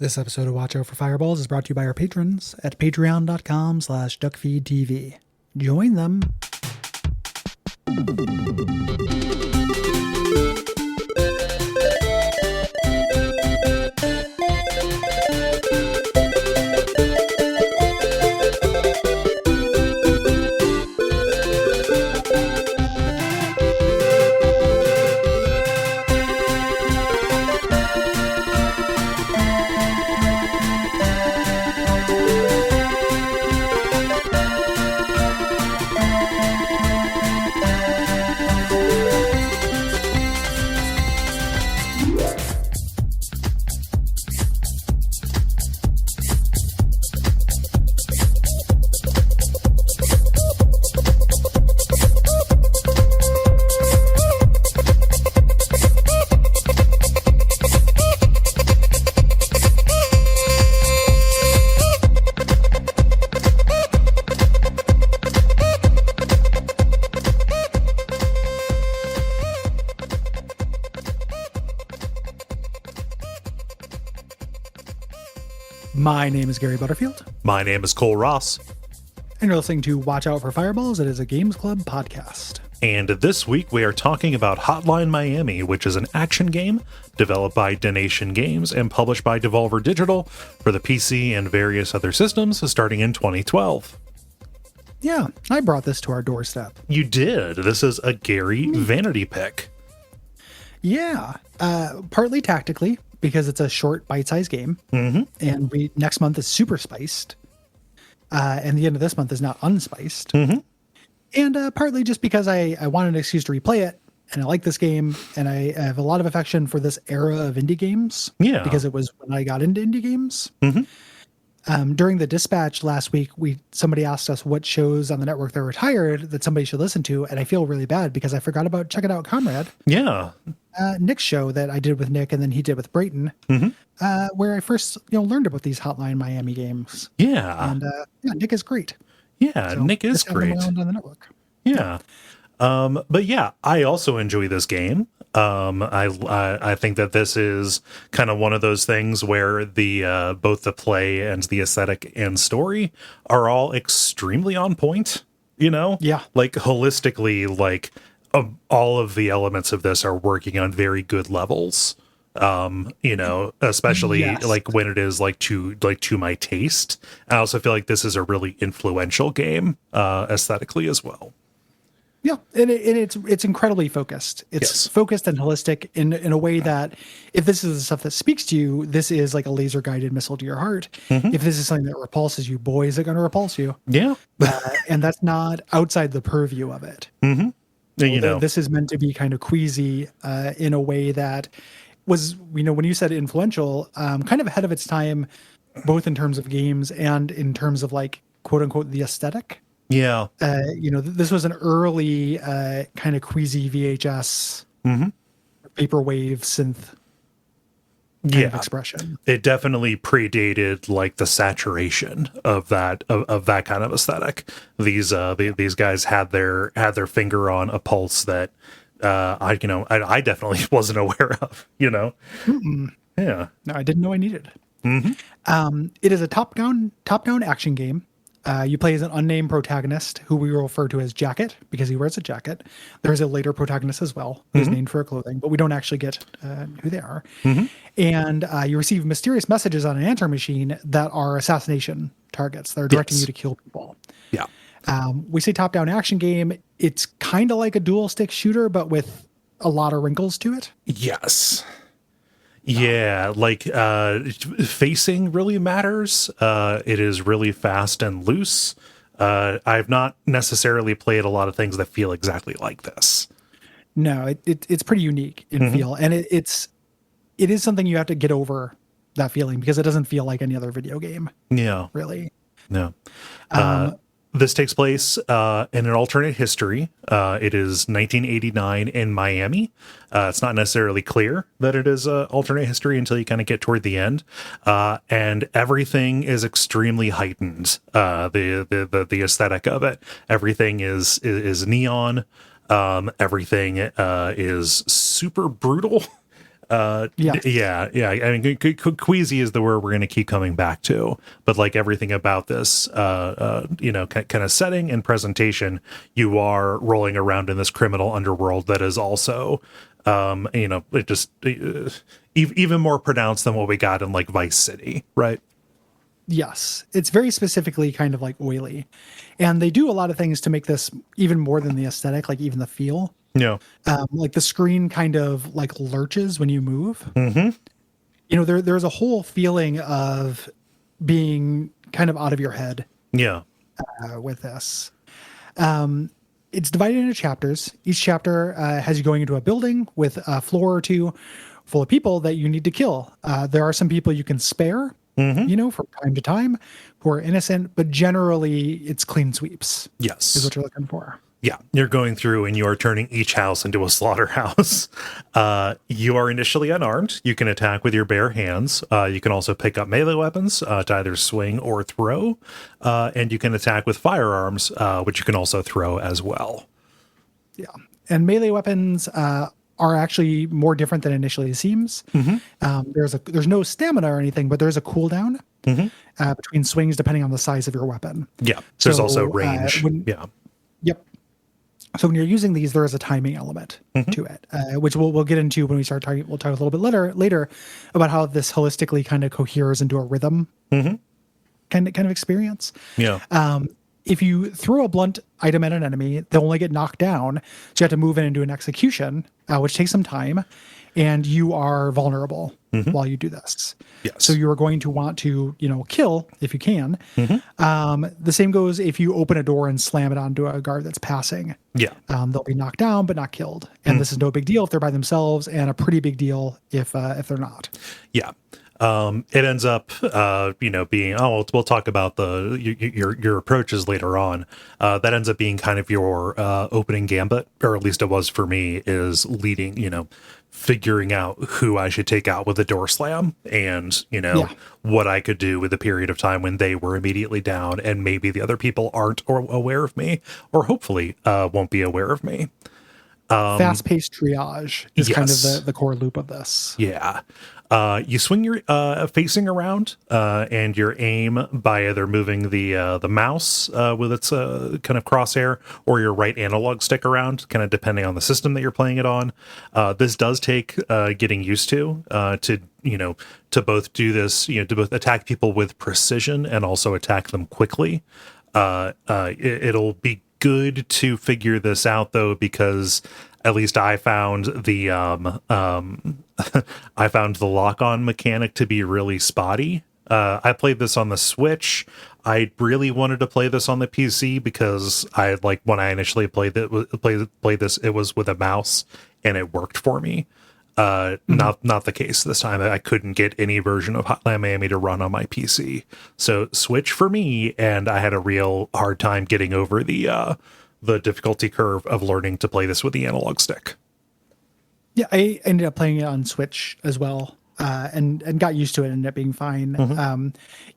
This episode of Watch Out for Fireballs is brought to you by our patrons at patreon.com/Duckfeed.tv. Join them. My name is Gary Butterfield. My name is Cole Ross. And you're listening to Watch Out for Fireballs. It is a Games Club podcast. And this week we are talking about Hotline Miami, which is an action game developed by Donation Games and published by Devolver Digital for the PC and various other systems starting in 2012. Yeah, I brought this to our doorstep. You did. This is a Gary vanity pick. Yeah, partly tactically, because it's a short bite-sized game. Mm-hmm. And next month is super spiced. And the end of this month is not unspiced. Mm-hmm. And partly just because I wanted an excuse to replay it, and I like this game, and I have a lot of affection for this era of indie games. Yeah. Because it was when I got into indie games. Mm-hmm. During the dispatch last week, somebody asked us what shows on the network that are retired that somebody should listen to, and I feel really bad because I forgot about Check It Out, Comrade. Yeah. Nick's show that I did with Nick and then he did with Brayton, where I first learned about these Hotline Miami games. Yeah. And Nick is great. Yeah, So Nick is just have him great. around on the network. Yeah. But yeah, I also enjoy this game. I think that this is kind of one of those things where the both the play and the aesthetic and story are all extremely on point, Yeah. like holistically, like all of the elements of this are working on very good levels. Especially Yes. like when it is like to my taste. I also feel like this is a really influential game, aesthetically as well. Yeah, and it's incredibly focused. It's Yes. focused and holistic in a way that if this is the stuff that speaks to you, this is like a laser guided missile to your heart. Mm-hmm. If this is something that repulses you, boy, is it going to repulse you. Yeah. And that's not outside the purview of it. Mm-hmm. This is meant to be kind of queasy in a way that was, when you said influential, kind of ahead of its time, both in terms of games and in terms of like, quote unquote, the aesthetic. Yeah. This was an early kind of queasy VHS, vaporwave synth kind of expression. It definitely predated like the saturation of that kind of aesthetic. These guys had their finger on a pulse that I definitely wasn't aware of. Mm-mm. Yeah. No, I didn't know I needed. It is a top-down action game. You play as an unnamed protagonist who we refer to as Jacket because he wears a jacket. There's a later protagonist as well who's named for her clothing, but we don't actually get who they are. And you receive mysterious messages on an answer machine that are assassination targets. They're directing you to kill people. Yeah. We say top-down action game. It's kind of like a dual-stick shooter, but with a lot of wrinkles to it. Yes. Yeah, like facing really matters. It is really fast and loose. I've not necessarily played a lot of things that feel exactly like this. No, it's pretty unique in feel, and it is something you have to get over that feeling because it doesn't feel like any other video game. Yeah, Really. no. This takes place in an alternate history. It is 1989 in Miami. It's not necessarily clear that it is alternate history until you kind of get toward the end, and everything is extremely heightened. The aesthetic of it, everything is neon. Everything is super brutal. Yeah. Yeah. I mean, queasy is the word we're going to keep coming back to. But like everything about this, kind of setting and presentation, you are rolling around in this criminal underworld that is also, it just even more pronounced than what we got in like Vice City, right? Yes, it's very specifically kind of like oily, and they do a lot of things to make this even more than the aesthetic, like even the feel. Yeah. Like the screen kind of like lurches when you move. Mm-hmm. There's a whole feeling of being kind of out of your head Yeah. with this. It's divided into chapters. Each chapter has you going into a building with a floor or two full of people that you need to kill. There are some people you can spare, from time to time, who are innocent, but generally it's clean sweeps Yes. is what you're looking for. Yeah, you're going through and you are turning each house into a slaughterhouse. You are initially unarmed. You can attack with your bare hands. You can also pick up melee weapons to either swing or throw. And you can attack with firearms, which you can also throw as well. Yeah. And melee weapons are actually more different than initially seems. There's no stamina or anything, but there's a cooldown between swings depending on the size of your weapon. Yeah, there's also range. Yep. So when you're using these, there is a timing element to it, which we'll get into when we start talking. We'll talk a little bit later about how this holistically kind of coheres into a rhythm kind of experience. Yeah. If you throw a blunt item at an enemy, they'll only get knocked down. So you have to move in and do an execution, which takes some time, and you are vulnerable while you do this. Yes. So you are going to want to, kill if you can. The same goes if you open a door and slam it onto a guard that's passing. Yeah. They'll be knocked down but not killed. And this is no big deal if they're by themselves, and a pretty big deal if they're not. Yeah. It ends up, being, we'll talk about your approaches later on. That ends up being kind of your opening gambit, or at least it was for me, is leading, figuring out who I should take out with a door slam and, what I could do with a period of time when they were immediately down and maybe the other people aren't or aware of me, or hopefully won't be aware of me. Fast-paced triage is kind of the core loop of this. Yeah. You swing your facing around and your aim by either moving the mouse with its kind of crosshair or your right analog stick around, kind of depending on the system that you're playing it on. This does take getting used to both do this, to both attack people with precision and also attack them quickly. It'll be good to figure this out though, because at least I found the I found the lock-on mechanic to be really spotty. I played this on the Switch. I really wanted to play this on the PC because when I initially played this, it was with a mouse and it worked for me. Not the case this time. I couldn't get any version of Hotline Miami to run on my PC. So Switch for me, and I had a real hard time getting over the difficulty curve of learning to play this with the analog stick. Yeah, I ended up playing it on Switch as well, and got used to it and ended up being fine.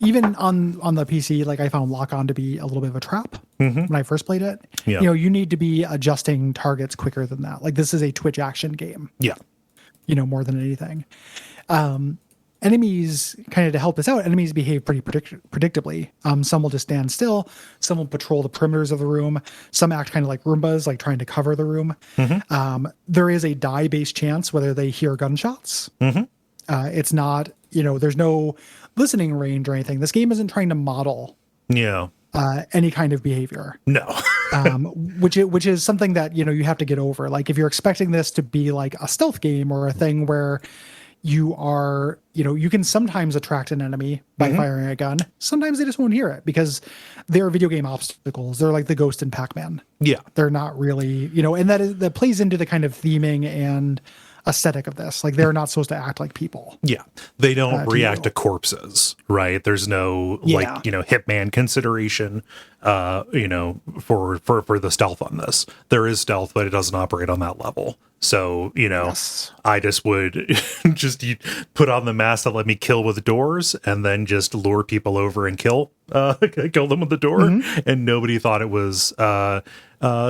Even on the PC, I found lock-on to be a little bit of a trap when I first played it. Yeah. You need to be adjusting targets quicker than that. This is a Twitch action game. Yeah. More than anything. Enemies, kind of to help us out, enemies behave pretty predictably. Some will just stand still. Some will patrol the perimeters of the room. Some act kind of like Roombas, trying to cover the room. There is a die-based chance whether they hear gunshots. It's not, there's no listening range or anything. This game isn't trying to model any kind of behavior. No. Which is something that, you have to get over. If you're expecting this to be like a stealth game or a thing where you are, you can sometimes attract an enemy by firing a gun. Sometimes they just won't hear it because they're video game obstacles. They're like the ghost in Pac-Man. Yeah. They're not really, and that plays into the kind of theming and aesthetic of this. They're not supposed to act like people. Yeah. They don't react to corpses, right? There's no hitman consideration for the stealth on this. There is stealth, but it doesn't operate on that level. So, I just would just put on the mask that let me kill with doors and then just lure people over and kill them with the door. And nobody thought it was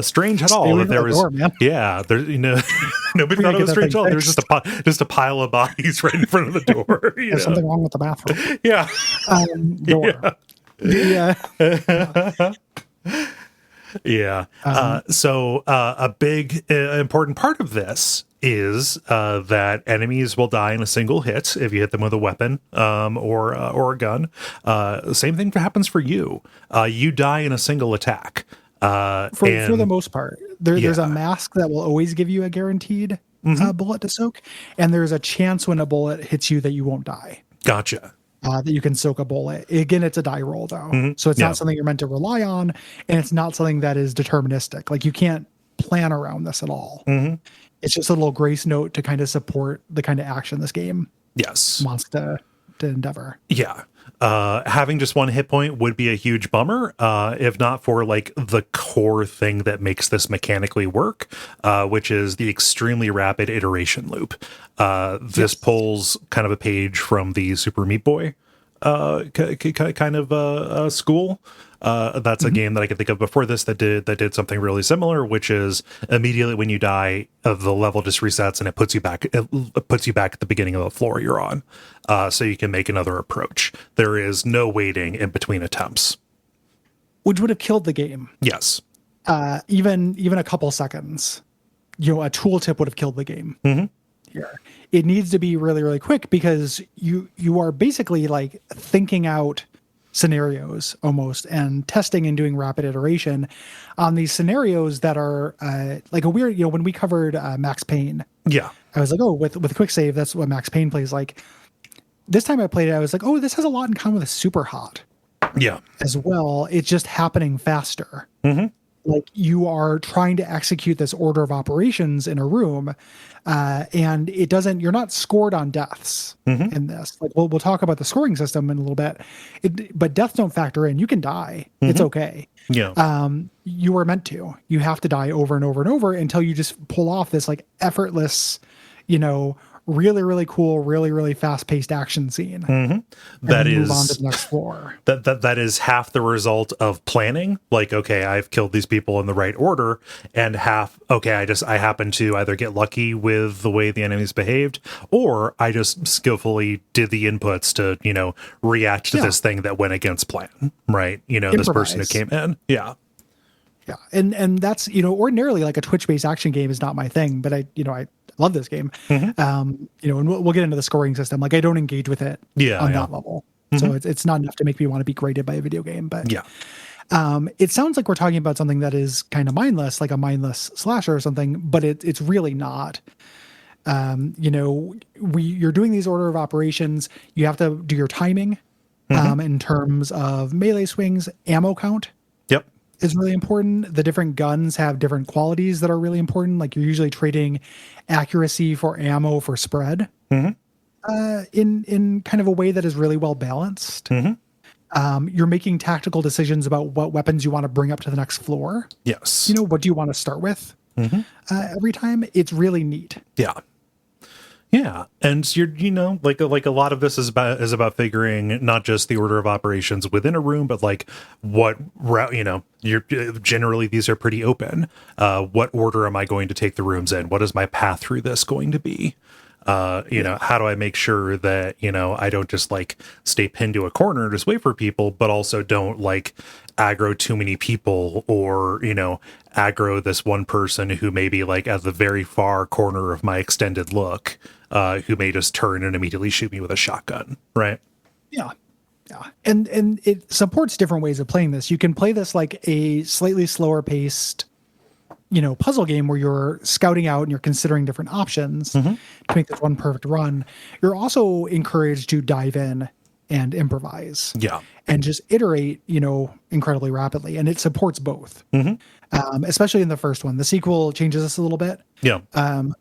strange at Stay all away that from there the was. door, man. Yeah, there, nobody thought it was strange at all. There was just a pile of bodies right in front of the door. There's something wrong with the bathroom. Yeah. Door. Yeah. The Yeah. So a big important part of this is that enemies will die in a single hit if you hit them with a weapon or a gun. Same thing happens for you. You die in a single attack. for the most part, there's a mask that will always give you a guaranteed bullet to soak, and there's a chance when a bullet hits you that you won't die. Gotcha. That you can soak a bullet. Again, it's a die roll though, so it's not something you're meant to rely on, and it's not something that is deterministic. Like you can't plan around this at all. It's just a little grace note to kind of support the kind of action this game wants to endeavor. Yeah. Having just one hit point would be a huge bummer, if not for like the core thing that makes this mechanically work, which is the extremely rapid iteration loop. This pulls kind of a page from the Super Meat Boy kind of school. That's a game that I could think of before this that did something really similar, which is immediately when you die, the level just resets and it puts you back at the beginning of the floor you're on, so you can make another approach. There is no waiting in between attempts, Which would have killed the game. Yes. Even a couple seconds, a tooltip would have killed the game. Here, it needs to be really, really quick because you are basically like thinking out scenarios almost and testing and doing rapid iteration on these scenarios that are like a weird, when we covered Max Payne. Yeah. I was like, oh, with quick save, that's what Max Payne plays like. This time I played it, I was like, oh, this has a lot in common with Super Hot. Yeah. As well. It's just happening faster. Like you are trying to execute this order of operations in a room, and you're not scored on deaths in this. Like we'll talk about the scoring system in a little bit, but deaths don't factor in. You can die. It's okay. Yeah. You were meant to. You have to die over and over and over until you just pull off this like effortless, really, really cool, really, really fast-paced action scene. That is move on to the next floor. That is half the result of planning. Like, okay, I've killed these people in the right order, and half, okay, I happen to either get lucky with the way the enemies behaved, or I just skillfully did the inputs to, react to this thing that went against plan. Right? This person who came in. Yeah. Yeah, and that's ordinarily like a Twitch-based action game is not my thing, but I love this game. And we'll get into the scoring system. Like I don't engage with it on that level, so it's not enough to make me want to be graded by a video game. But it sounds like we're talking about something that is kind of mindless, like a mindless slasher or something, but it's really not. You're doing these order of operations. You have to do your timing in terms of melee swings, ammo count. Yep. Is really important. The different guns have different qualities that are really important. Like you're usually trading accuracy for ammo for spread in kind of a way that is really well balanced. You're making tactical decisions about what weapons you want to bring up to the next floor. Yes. What do you want to start with every time? It's really neat. Yeah. Yeah, and you're like a lot of this is about figuring not just the order of operations within a room, but like what route you're generally these are pretty open. What order am I going to take the rooms in? What is my path through this going to be? How do I make sure that I don't just like stay pinned to a corner and just wait for people, but also don't like aggro too many people or aggro this one person who may be like at the very far corner of my extended look, who may just turn and immediately shoot me with a shotgun, right? Yeah. And it supports different ways of playing this. You can play this like a slightly slower paced puzzle game where you're scouting out and you're considering different options to make this one perfect run. You're also encouraged to dive in and improvise. Yeah. And just iterate, incredibly rapidly. And it supports both. Especially in the first one. The sequel changes this a little bit. Yeah.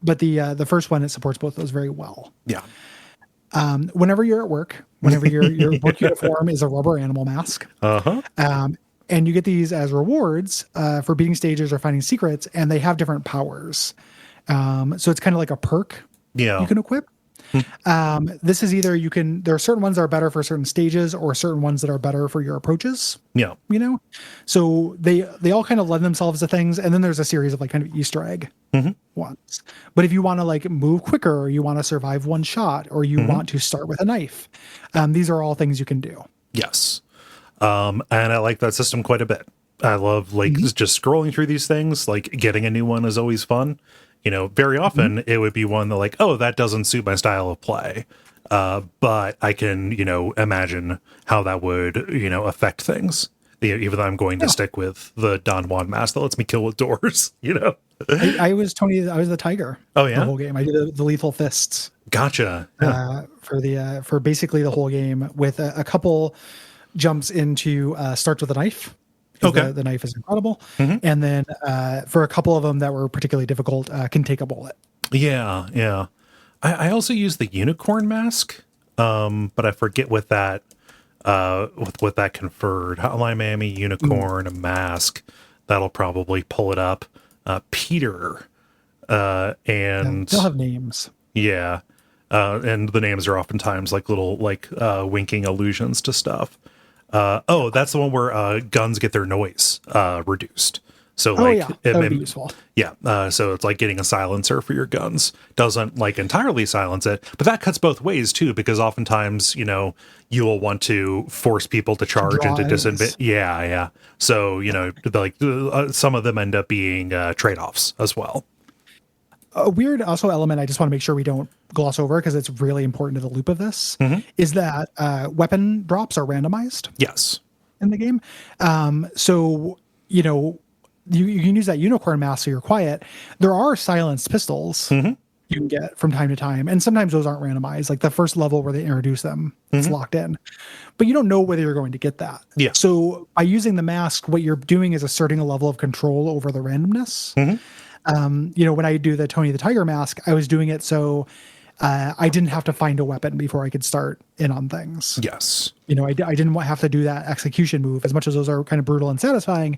But the first one, it supports both those very well. Yeah. Whenever you're at work, your work uniform is a rubber animal mask. And you get these as rewards for beating stages or finding secrets, and they have different powers. So it's kind of like a perk you can equip. This is either there are certain ones that are better for certain stages or certain ones that are better for your approaches. Yeah. You know, so they all kind of lend themselves to things, and then there's a series of like kind of Easter egg ones. But if you want to like move quicker, or you want to survive one shot, or you want to start with a knife, these are all things you can do. Yes. And I like that system quite a bit. I love like just scrolling through these things. Like getting a new one is always fun. You know, very often it would be one that like, oh, that doesn't suit my style of play. But I can, imagine how that would, affect things. Even though I'm going to stick with the Don Juan mask that lets me kill with doors, I was Tony. I was the tiger. Oh, yeah? The whole game. I did the lethal fists. Gotcha. Yeah. For basically the whole game, with a couple jumps into starts with a knife. Okay. The knife is incredible. And then for a couple of them that were particularly difficult, can take a bullet. Yeah, yeah. I also use the unicorn mask, but I forget what that what that conferred. Hotline Miami unicorn, a mask. That'll probably pull it up. Peter, and They'll have names. Yeah, and the names are oftentimes like little winking allusions to stuff. That's the one where guns get their noise reduced. So that would be useful. Yeah, so it's like getting a silencer for your guns. Doesn't like entirely silence it, but that cuts both ways too, because oftentimes, you will want to force people to charge and to disinvent. Yeah, yeah. So, some of them end up being trade-offs as well. A weird also element I just want to make sure we don't gloss over, because it's really important to the loop of this, is that weapon drops are randomized. Yes. In the game. So, you can use that unicorn mask so you're quiet. There are silenced pistols you can get from time to time, and sometimes those aren't randomized. Like the first level where they introduce them, it's locked in. But you don't know whether you're going to get that. Yeah. So by using the mask, what you're doing is asserting a level of control over the randomness. When I do the Tony the Tiger mask, I was doing it so I didn't have to find a weapon before I could start in on things. Yes. I didn't have to do that execution move. As much as those are kind of brutal and satisfying,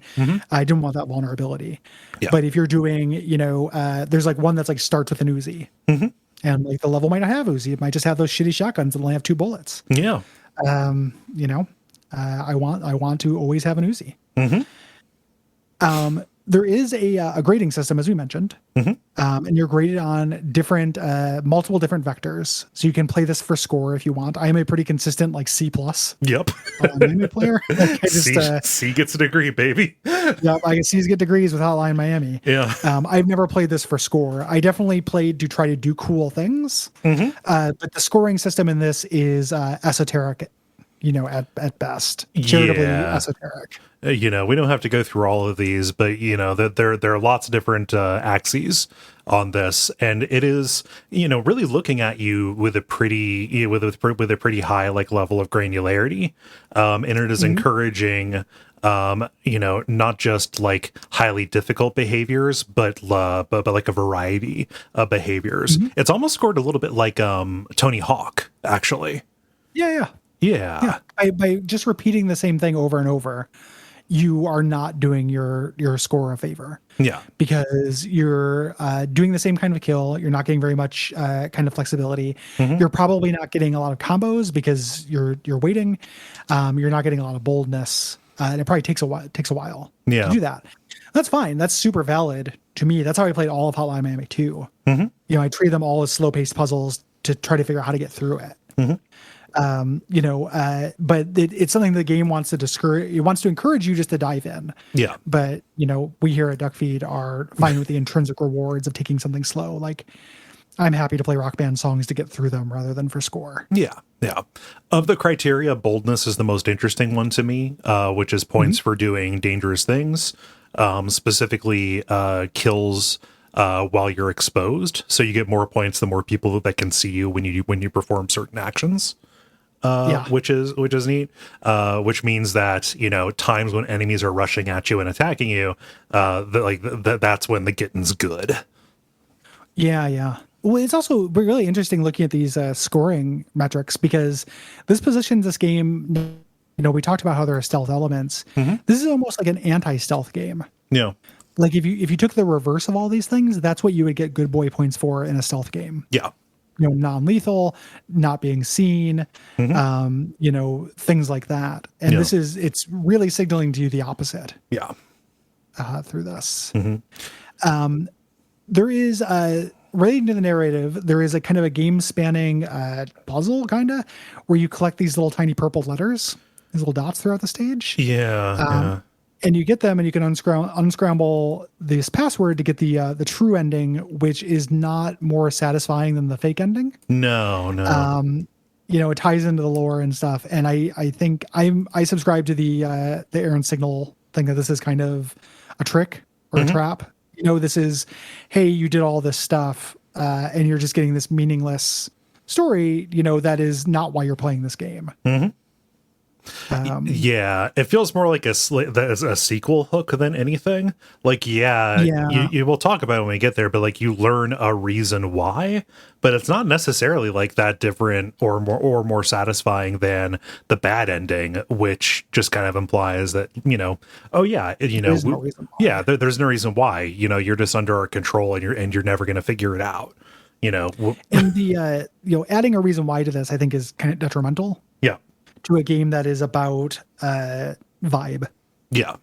I didn't want that vulnerability. Yeah. But if you're doing, there's like one that's like starts with an Uzi. And like the level might not have Uzi. It might just have those shitty shotguns that only have 2 bullets. Yeah. I want to always have an Uzi. There is a grading system, as we mentioned, and you're graded on multiple different vectors. So you can play this for score if you want. I am a pretty consistent C+. Yep. Miami player. C gets a degree, baby. Yep, I can C's get degrees with Hotline Miami. Yeah. I've never played this for score. I definitely played to try to do cool things, but the scoring system in this is esoteric. At best, charitably esoteric. We don't have to go through all of these, but there are lots of different axes on this, and it is really looking at you with a pretty with a pretty high level of granularity, and it is encouraging not just highly difficult behaviors, but like a variety of behaviors. It's almost scored a little bit like Tony Hawk, actually. Yeah. By just repeating the same thing over and over, you are not doing your score a favor. Yeah. Because you're doing the same kind of kill. You're not getting very much kind of flexibility. You're probably not getting a lot of combos because you're waiting. You're not getting a lot of boldness. And it probably takes a while to do that. That's fine. That's super valid to me. That's how I played all of Hotline Miami 2. I treat them all as slow-paced puzzles to try to figure out how to get through it. But it's something the game wants to discourage. It wants to encourage you just to dive in. Yeah. But, we here at Duckfeed are fine with the intrinsic rewards of taking something slow. I'm happy to play Rock Band songs to get through them rather than for score. Yeah. Yeah. Of the criteria, boldness is the most interesting one to me, which is points for doing dangerous things, specifically kills while you're exposed. So you get more points the more people that can see you when you perform certain actions. Which is neat. Which means that times when enemies are rushing at you and attacking you, that's when the getting's good. Yeah. Well, it's also really interesting looking at these scoring metrics, because this positions this game. We talked about how there are stealth elements. This is almost like an anti-stealth game. Yeah. If you took the reverse of all these things, that's what you would get good boy points for in a stealth game. Yeah. non-lethal, not being seen, things like that. And Yeah. it's really signaling to you the opposite Yeah. through this. Mm-hmm. There is relating to the narrative, there is a kind of a game spanning puzzle where you collect these little tiny purple letters, these little dots throughout the stage. Yeah. Yeah. And you get them and you can unscramble this password to get the true ending, which is not more satisfying than the fake ending. No. It ties into the lore and stuff. And I think I subscribe to the Aaron Signal thing that this is kind of a trick or a trap. This is, hey, you did all this stuff and you're just getting this meaningless story, that is not why you're playing this game. Yeah, it feels more like a sequel hook than anything. Like, you will talk about it when we get there, but like you learn a reason why, but it's not necessarily like that different or more satisfying than the bad ending, which just kind of implies that there's no reason why. There's no reason why. You're just under our control and you're never going to figure it out. And the adding a reason why to this, I think, is kind of detrimental. Yeah. To a game that is about vibe. Yeah.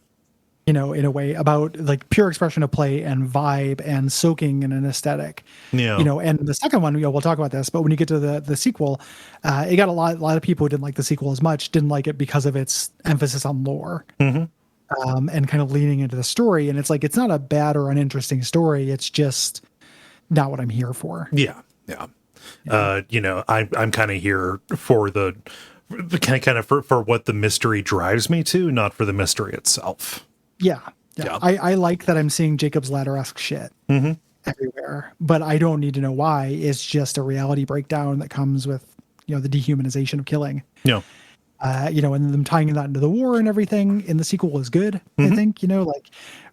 In a way, about like pure expression of play and vibe and soaking in an aesthetic. Yeah. And the second one, we'll talk about this, but when you get to the sequel, it got a lot of people who didn't like the sequel as much, didn't like it because of its emphasis on lore. And kind of leaning into the story. And it's like, it's not a bad or uninteresting story. It's just not what I'm here for. Yeah. I'm kind of here for the kind of for what the mystery drives me to, not for the mystery itself. Yeah. I like that I'm seeing Jacob's Ladder-esque shit everywhere, but I don't need to know why. It's just a reality breakdown that comes with, the dehumanization of killing. Yeah. And them tying that into the war and everything in the sequel is good. I think, like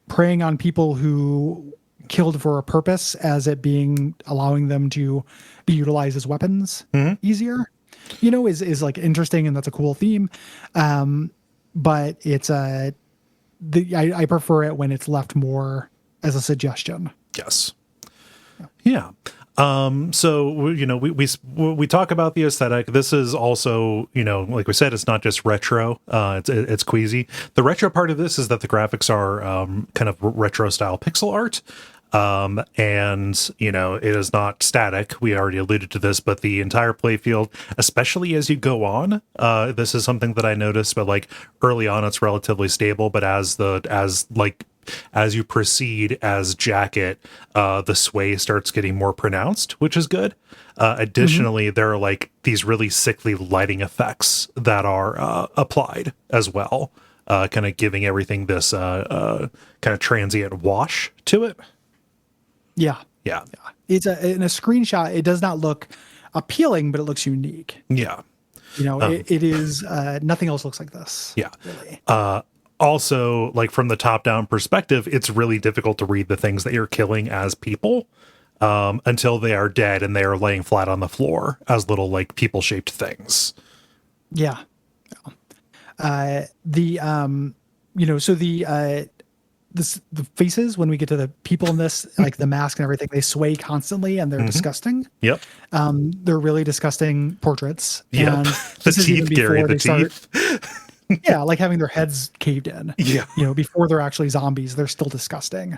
preying on people who killed for a purpose as it being allowing them to be utilized as weapons easier. Is like interesting, and that's a cool theme. But it's I prefer it when it's left more as a suggestion. Yes. Yeah. So we talk about the aesthetic. This is also, like we said, it's not just retro. It's queasy. The retro part of this is that the graphics are kind of retro style pixel art. And it is not static. We already alluded to this, but the entire playfield, especially as you go on, this is something that I noticed, but like early on, it's relatively stable, but as you proceed as Jacket, the sway starts getting more pronounced, which is good. Additionally, there are like these really sickly lighting effects that are applied as well, kind of giving everything this kind of transient wash to it. Yeah. It's in a screenshot. It does not look appealing, but it looks unique. Yeah. It is, nothing else looks like this. Yeah. Really. Also, like from the top down perspective, it's really difficult to read the things that you're killing as people until they are dead and they are laying flat on the floor as little like people shaped things. Yeah. The faces, when we get to the people in this, like the mask and everything, they sway constantly and they're disgusting. Yep. They're really disgusting portraits. Yep. And The teeth, Gary, the teeth. Yeah, like having their heads caved in. Yeah. Before they're actually zombies, they're still disgusting.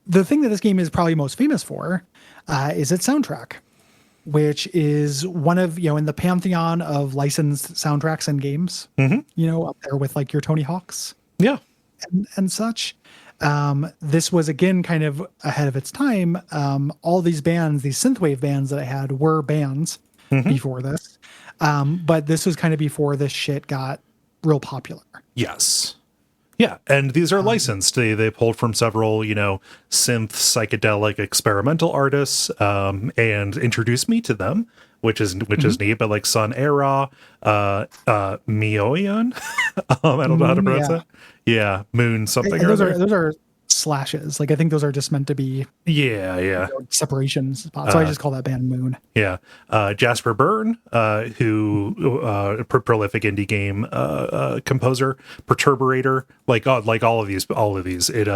The thing that this game is probably most famous for is its soundtrack, which is one of, in the pantheon of licensed soundtracks and games, up there with like your Tony Hawk's. Yeah. And such. This was, again, kind of ahead of its time. All these bands, these synthwave bands that I had were bands before this. But this was kind of before this shit got real popular. Yes. Yeah. And these are licensed. They pulled from several, synth, psychedelic, experimental artists and introduced me to them, which is neat. But like Sun Era, Mioyan, I don't know how to pronounce that. Yeah, Moon something. Those are slashes. Like I think those are just meant to be separation spots. So I just call that band Moon. Yeah, Jasper Byrne, who prolific indie game composer, Perturbator, like all of these. It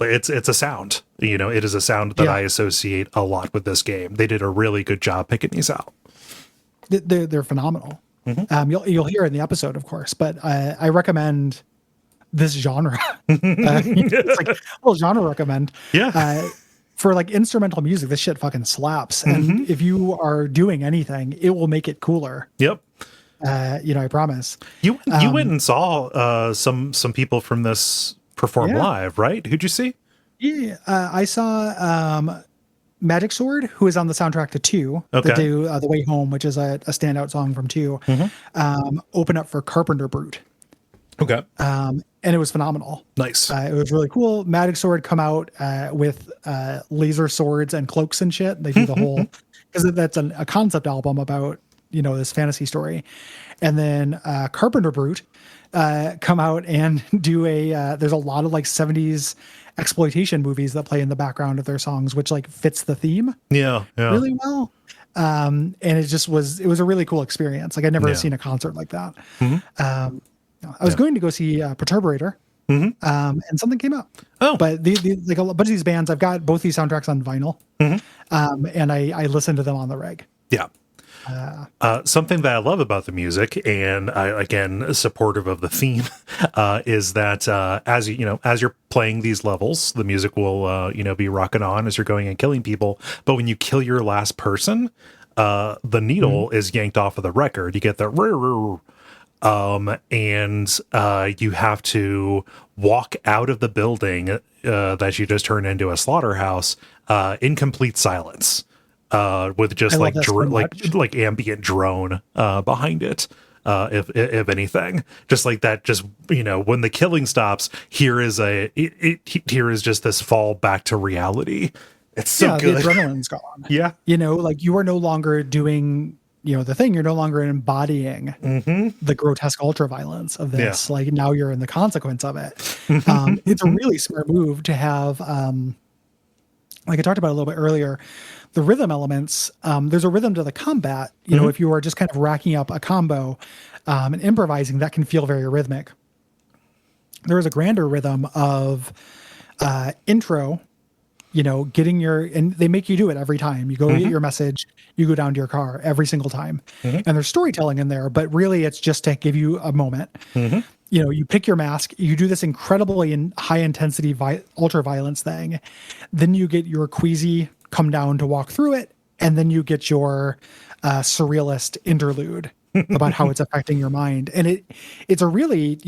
it's a sound. You know, it is a sound that I associate a lot with this game. They did a really good job picking these out. They're phenomenal. You'll hear it in the episode, of course, but I recommend this genre. It's like, well, genre recommend. Yeah. For like instrumental music, this shit fucking slaps. And if you are doing anything, it will make it cooler. Yep. I promise. You went and saw some people from this perform live, right? Who'd you see? Yeah, I saw Magic Sword, who is on the soundtrack to 2, that do The Way Home, which is a standout song from 2, open up for Carpenter Brute. Okay. And it was phenomenal. Nice. It was really cool. Magic Sword come out with laser swords and cloaks and shit. They do the whole, because that's a concept album about, this fantasy story. And then Carpenter Brute come out and do there's a lot of like 70s exploitation movies that play in the background of their songs, which like fits the theme really well. And it was a really cool experience. Like I'd never seen a concert like that. I was going to go see Perturbator, and something came up. Oh, but like a bunch of these bands, I've got both these soundtracks on vinyl, and I listen to them on the reg. Yeah. Something that I love about the music, and I, again, supportive of the theme, is that as you're playing these levels, the music will be rocking on as you're going and killing people. But when you kill your last person, the needle is yanked off of the record. You get the and you have to walk out of the building that you just turned into a slaughterhouse in complete silence. With just like ambient drone behind it, if anything, just like that. Just when the killing stops, here is just this fall back to reality. It's so good. The adrenaline's gone. Yeah, like you are no longer doing the thing. You're no longer embodying the grotesque ultra violence of this. Like now you're in the consequence of it. It's a really smart move to have. Like I talked about a little bit earlier, the rhythm elements, there's a rhythm to the combat. If you are just kind of racking up a combo and improvising, that can feel very rhythmic. There is a grander rhythm of intro, and they make you do it every time. You go get your message, you go down to your car every single time. And there's storytelling in there, but really it's just to give you a moment. You pick your mask, you do this incredibly high intensity ultra violence thing. Then you get your queasy come down to walk through it. And then you get your surrealist interlude about how it's affecting your mind. And it's a really,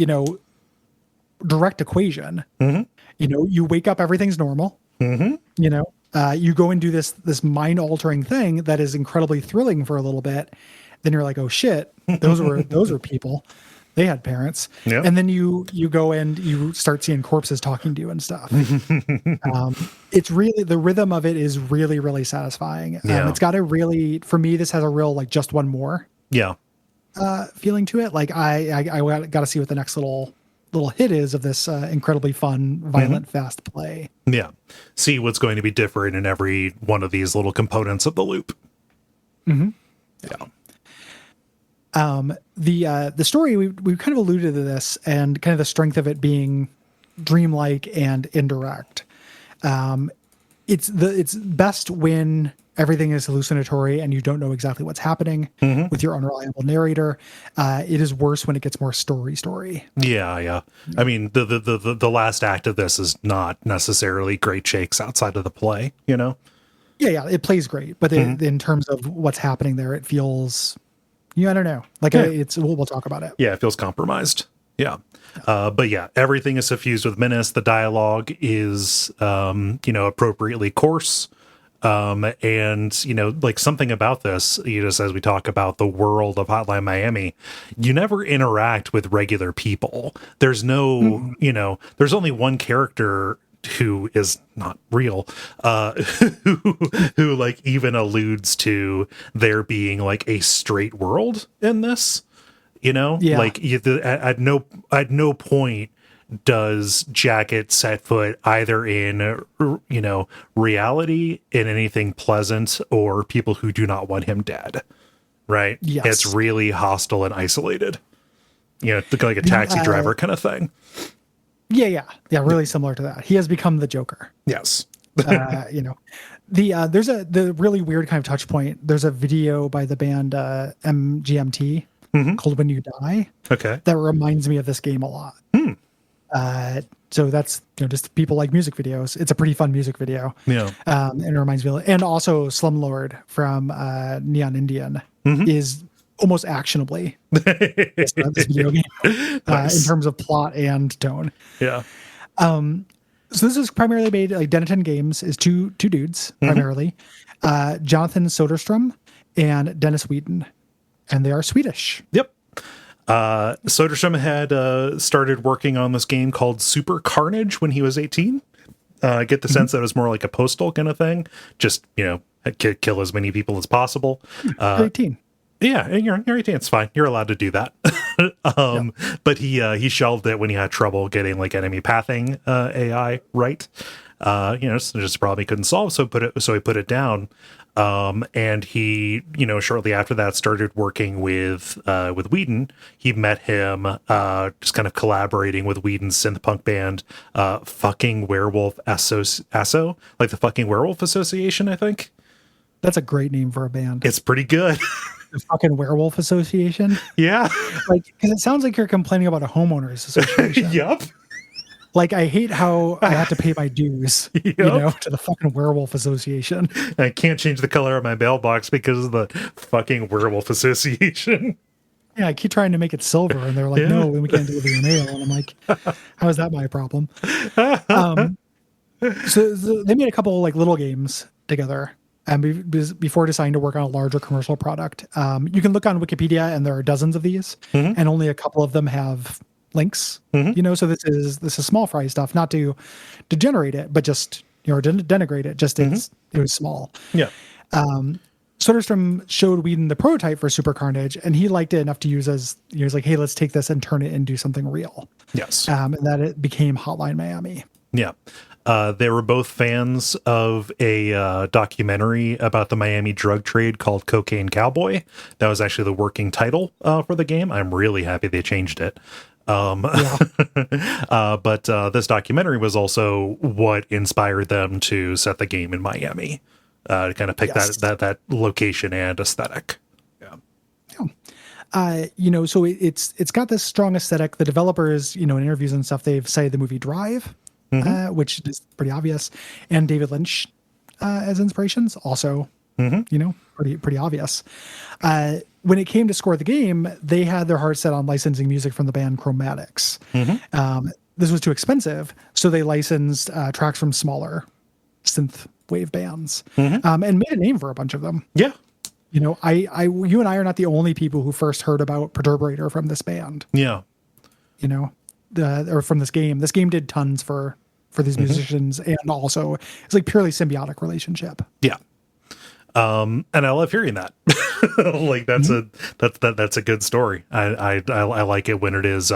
direct equation. You wake up, everything's normal. You go and do this mind altering thing that is incredibly thrilling for a little bit. Then you're like, oh shit, those were people. They had parents. Yep. And then you go and you start seeing corpses talking to you and stuff. It's really, the rhythm of it is really, really satisfying. It's got for me, this has a real, like, just one more feeling to it. Like I got to see what the next little hit is of this incredibly fun, violent, fast play. Yeah. See what's going to be different in every one of these little components of the loop. Yeah. The story, we've kind of alluded to this, and kind of the strength of it being dreamlike and indirect. It's best when everything is hallucinatory and you don't know exactly what's happening with your unreliable narrator. It is worse when it gets more story. Yeah. I mean, the last act of this is not necessarily great shakes outside of the play, Yeah, it plays great, but in terms of what's happening there, it feels, I don't know. Like we'll talk about it. Yeah, it feels compromised. Yeah. But yeah, everything is suffused with menace. The dialogue is, appropriately coarse. And, like something about this, just as we talk about the world of Hotline Miami, you never interact with regular people. There's no, there's only one character who is not real, who like even alludes to there being like a straight world in this, like at no point does Jacket set foot either in, reality, in anything pleasant, or people who do not want him dead. Right. Yes. It's really hostile and isolated, like a taxi driver kind of thing. Yeah, really similar to that. He has become the Joker. Yes. You know, there's the really weird kind of touch point. There's a video by the band MGMT called "When You Die" Okay. that reminds me of this game a lot. So that's, just people like music videos. It's a pretty fun music video. Yeah. And it reminds me, and also Slumlord from Neon Indian is almost actionably this video game in terms of plot and tone. Yeah. So this is primarily made, like Denton Games is two dudes primarily, Jonathan Soderstrom and Dennis Whedon, and they are Swedish. Yep. Soderstrom had started working on this game called Super Carnage when he was 18. I get the sense that it was more like a Postal kind of thing. Just, kill as many people as possible. 18. Yeah, you're 18. It's fine. You're allowed to do that. But he shelved it when he had trouble getting like enemy pathing AI right. It's just a problem he couldn't solve. So he put it down. And he, shortly after that started working with Whedon. He met him, just kind of collaborating with Whedon's synth punk band, fucking Werewolf Asso, like the fucking Werewolf Association, I think. That's a great name for a band. It's pretty good. The fucking Werewolf Association. Yeah. Because it sounds like you're complaining about a homeowners association. Yep. Like, I hate how I have to pay my dues, to the fucking Werewolf Association. I can't change the color of my mailbox because of the fucking Werewolf Association. Yeah, I keep trying to make it silver, and they're like, no, we can't deliver your mail. And I'm like, how is that my problem? So they made a couple like little games together. And before deciding to work on a larger commercial product, you can look on Wikipedia, and there are dozens of these, and only a couple of them have links. So this is small fry stuff, not to degenerate it, but just denigrate it. Just it was small. Yeah. Soderstrom showed Whedon the prototype for Super Carnage, and he liked it enough to use as he was like, hey, let's take this and turn it into something real. Yes. And that it became Hotline Miami. Yeah. They were both fans of a documentary about the Miami drug trade called Cocaine Cowboy. That was actually the working title for the game. I'm really happy they changed it. But this documentary was also what inspired them to set the game in Miami, to kind of pick that location and aesthetic. So it's got this strong aesthetic. The developers, in interviews and stuff, they've cited the movie Drive, which is pretty obvious, and David Lynch as inspirations, also, pretty obvious. When it came to score the game, they had their heart set on licensing music from the band Chromatics. This was too expensive, so they licensed tracks from smaller synth wave bands, and made a name for a bunch of them. Yeah. You and I are not the only people who first heard about Perturbator from this band. Yeah. Or from this game. This game did tons for these musicians, and also it's like purely symbiotic relationship. Yeah. And I love hearing that. Like that's a good story. I like it when it is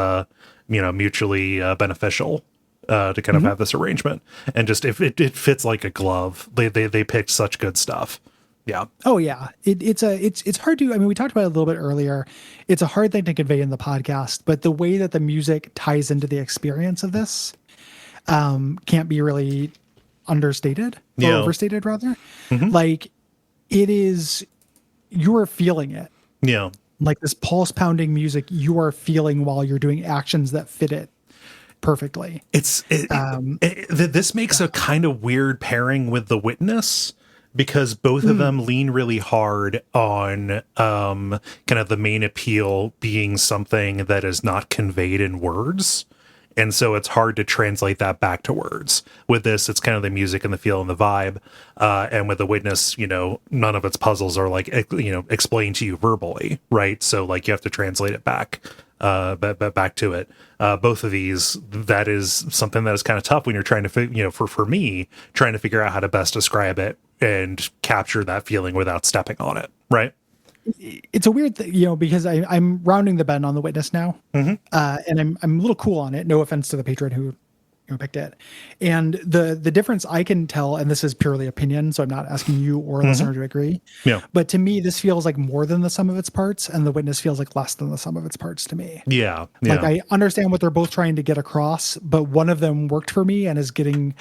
mutually beneficial to kind of have this arrangement, and just if it fits like a glove. They picked such good stuff. Yeah. Oh yeah. It's hard to, we talked about it a little bit earlier. It's a hard thing to convey in the podcast, but the way that the music ties into the experience of this can't be really understated or overstated rather. Like it is, you are feeling it. Yeah. Like this pulse pounding music you are feeling while you're doing actions that fit it perfectly. This makes a kind of weird pairing with The Witness, because both of them lean really hard on kind of the main appeal being something that is not conveyed in words. And so it's hard to translate that back to words. With this, it's kind of the music and the feel and the vibe. And with The Witness, none of its puzzles are like, explained to you verbally, right? So like you have to translate it back to it. Both of these, that is something that is kind of tough when you're trying to, for me, trying to figure out how to best describe it and capture that feeling without stepping on it, right? It's a weird thing, because I'm rounding the bend on The Witness now, and I'm a little cool on it. No offense to the patron who picked it, and the difference I can tell, and this is purely opinion, so I'm not asking you or a listener to agree. Yeah. But to me, this feels like more than the sum of its parts, and The Witness feels like less than the sum of its parts to me. Yeah. Like I understand what they're both trying to get across, but one of them worked for me and is getting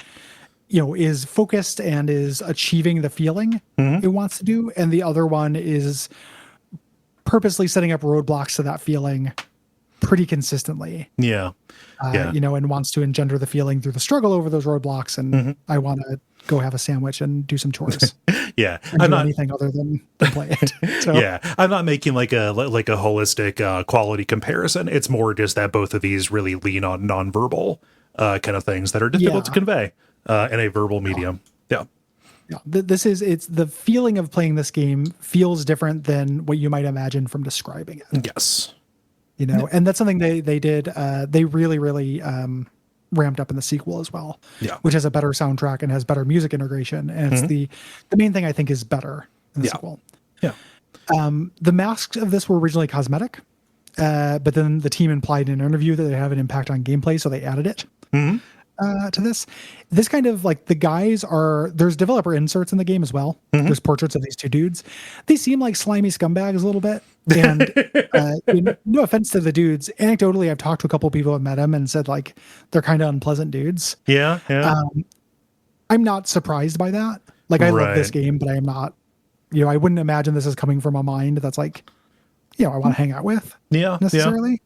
is focused and is achieving the feeling it wants to do, and the other one is purposely setting up roadblocks to that feeling pretty consistently. Yeah. Yeah. And wants to engender the feeling through the struggle over those roadblocks. And I want to go have a sandwich and do some chores. Yeah. And do anything other than play it. So, yeah. I'm not making like a holistic quality comparison. It's more just that both of these really lean on nonverbal kind of things that are difficult to convey in a verbal medium. Yeah. Yeah. It's the feeling of playing this game feels different than what you might imagine from describing it. Yes. And that's something they did. They really, really ramped up in the sequel as well, which has a better soundtrack and has better music integration. And it's the main thing I think is better in the sequel. Yeah. The masks of this were originally cosmetic, but then the team implied in an interview that they have an impact on gameplay, so they added it to this. This kind of like there's developer inserts in the game as well. There's portraits of these two dudes. They seem like slimy scumbags a little bit. And no offense to the dudes. Anecdotally, I've talked to a couple of people who have met them and said like they're kind of unpleasant dudes. Yeah. I'm not surprised by that. Like I love this game, but I am not. I wouldn't imagine this is coming from a mind that's like, I want to hang out with. Necessarily.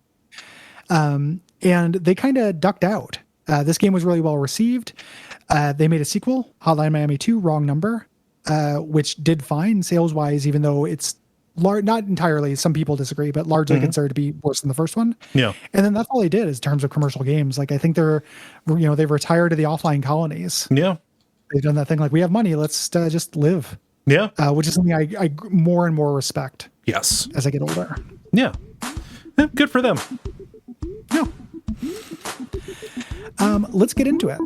And they kind of ducked out. This game was really well received. They made a sequel, Hotline Miami 2, Wrong Number, which did fine sales-wise, even though it's not entirely, some people disagree, but largely considered to be worse than the first one. Yeah. And then that's all they did in terms of commercial games. Like I think they've retired to the offline colonies. Yeah. They've done that thing like, we have money, let's just live. Yeah. Which is something I more and more respect. Yes. As I get older. Yeah. Good for them. Yeah. Let's get into it.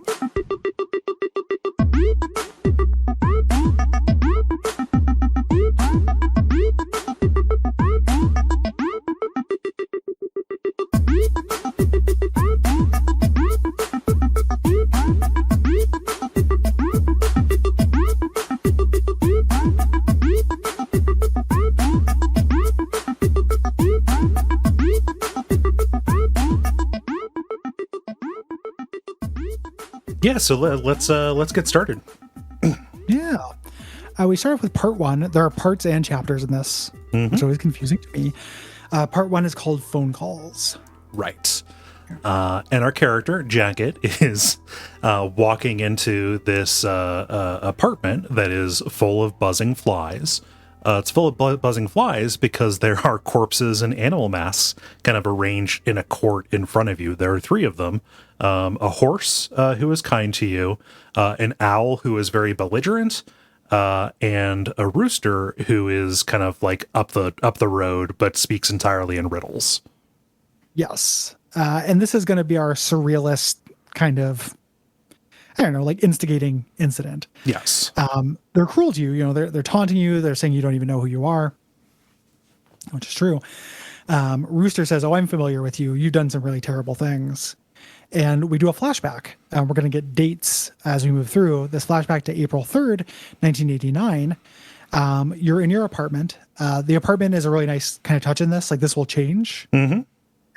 Yeah, so let's get started. Yeah. We start off with part 1. There are parts and chapters in this, which is always confusing to me. Part 1 is called Phone Calls. Right. And our character, Jacket, is walking into this apartment that is full of buzzing flies. It's full of buzzing flies because there are corpses and animal masks kind of arranged in a court in front of you. There are 3 of them. A horse who is kind to you, an owl who is very belligerent, and a rooster who is kind of like up the road but speaks entirely in riddles. Yes. And this is going to be our surrealist kind of, I don't know, like instigating incident. Yes. They're cruel to you. They're taunting you. They're saying you don't even know who you are, which is true. Rooster says, "Oh, I'm familiar with you. You've done some really terrible things." And we do a flashback. We're going to get dates as we move through this flashback to April 3rd, 1989. You're in your apartment. The apartment is a really nice kind of touch in this. Like this will change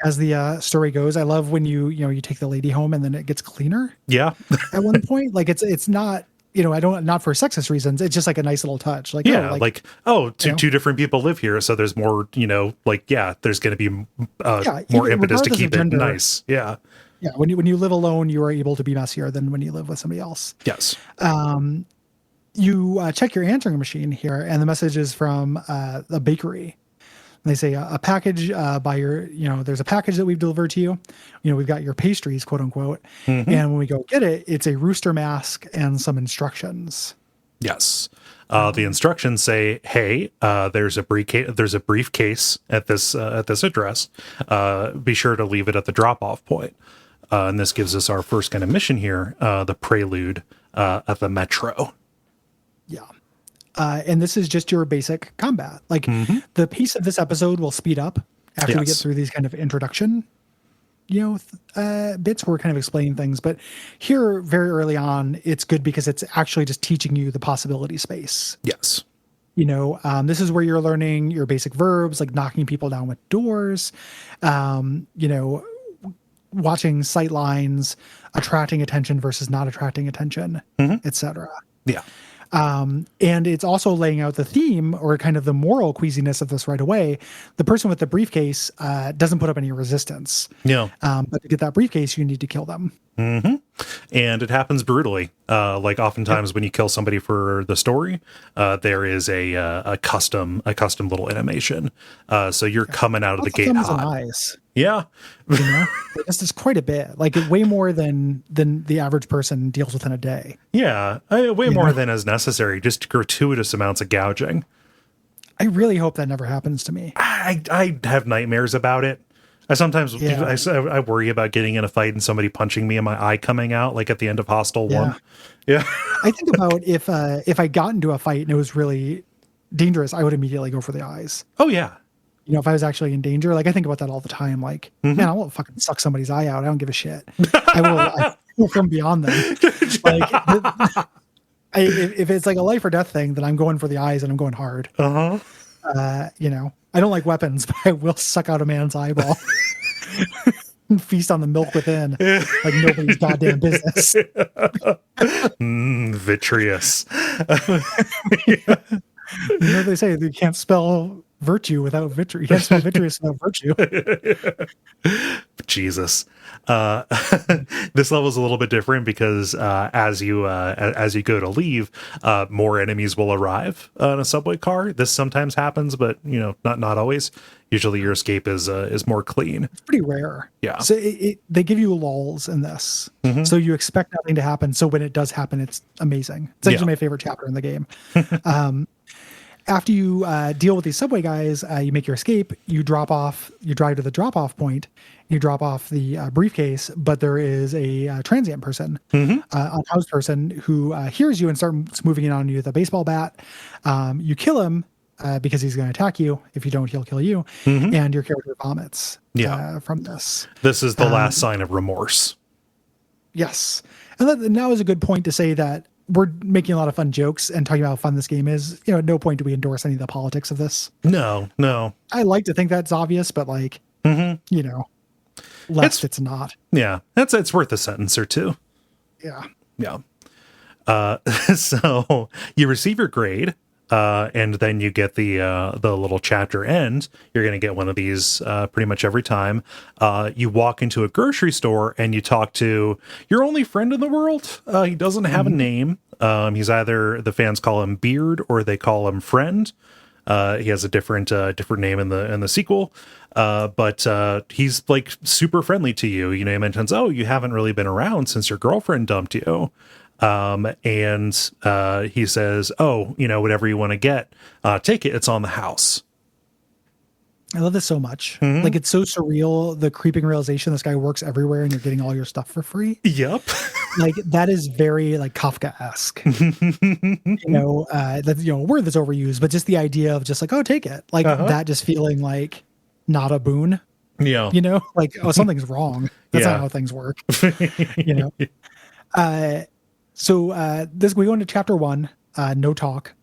as the story goes. I love when you take the lady home and then it gets cleaner. Yeah. At one point, like it's not, not for sexist reasons. It's just like a nice little touch. Like, two different people live here. So there's more, there's going to be more impetus to keep it nice. Yeah. Yeah, when you live alone, you are able to be messier than when you live with somebody else. Yes. You check your answering machine here, and the message is from a bakery. And they say a package by your, there's a package that we've delivered to you. We've got your pastries, quote unquote. And when we go get it, it's a rooster mask and some instructions. Yes. The instructions say, "Hey, there's a briefcase at this address. Be sure to leave it at the drop-off point." And this gives us our first kind of mission here, the prelude at the metro. Yeah. And this is just your basic combat. Like the pace of this episode will speed up after we get through these kind of introduction, bits where we're kind of explaining things. But here, very early on, it's good because it's actually just teaching you the possibility space. Yes. This is where you're learning your basic verbs, like knocking people down with doors, watching sight lines, attracting attention versus not attracting attention, etc. Yeah. And it's also laying out the theme or kind of the moral queasiness of this right away. The person with the briefcase doesn't put up any resistance. Yeah. But to get that briefcase, you need to kill them. Mm-hmm. And it happens brutally. Like oftentimes when you kill somebody for the story, there is a custom little animation. So you're coming out of the gate hot. Eyes. Yeah. You know? This is quite a bit, like way more than the average person deals with in a day. Yeah. Way more than is necessary, just gratuitous amounts of gouging. I really hope that never happens to me. I have nightmares about it. I sometimes I worry about getting in a fight and somebody punching me and my eye coming out, like at the end of Hostel 1. Yeah. I think about if I got into a fight and it was really dangerous, I would immediately go for the eyes. Oh yeah. You know, if I was actually in danger, like I think about that all the time. Like, man, I won't fucking suck somebody's eye out. I don't give a shit. I will from beyond them. Like, if it's like a life or death thing, then I'm going for the eyes and I'm going hard. You know, I don't like weapons, but I will suck out a man's eyeball and feast on the milk within like nobody's goddamn business. Vitreous. You know, they say you can't spell virtue without vitreous. You can't spell vitreous without virtue. Jesus. This level is a little bit different because as you go to leave, more enemies will arrive in a subway car. This sometimes happens, but you know, not always. Usually, your escape is more clean. It's pretty rare. Yeah. So they give you lulls in this, so you expect nothing to happen. So when it does happen, it's amazing. It's actually my favorite chapter in the game. After you deal with these subway guys, you make your escape. You drive to the drop-off point. You drop off the briefcase, but there is a transient person, unhoused person who hears you and starts moving in on you with a baseball bat. You kill him because he's going to attack you. If you don't, he'll kill you. And your character vomits from this. This is the last sign of remorse. Yes. And now is a good point to say that we're making a lot of fun jokes and talking about how fun this game is. You know, at no point do we endorse any of the politics of this. No. I like to think that's obvious, but like, you know, it's not. Yeah. It's worth a sentence or two. Yeah. So you receive your grade, and then you get the little chapter end. You're going to get one of these pretty much every time. You walk into a grocery store and you talk to your only friend in the world. He doesn't have a name. He's either, the fans call him Beard or they call him Friend. He has a different name in the sequel. But he's like super friendly to you. You know, he mentions, oh, you haven't really been around since your girlfriend dumped you. And he says, oh, you know, whatever you want to get, take it. It's on the house. I love this so much. Like, it's so surreal. The creeping realization this guy works everywhere and you're getting all your stuff for free. Yep. Like, that is very like Kafka-esque. You know, that's, you know, a word that's overused, but just the idea of just like, oh, take it. Like that just feeling like not a boon. Yeah. You know, like, oh, something's wrong. That's not how things work. You know? So we go into chapter 1, no talk.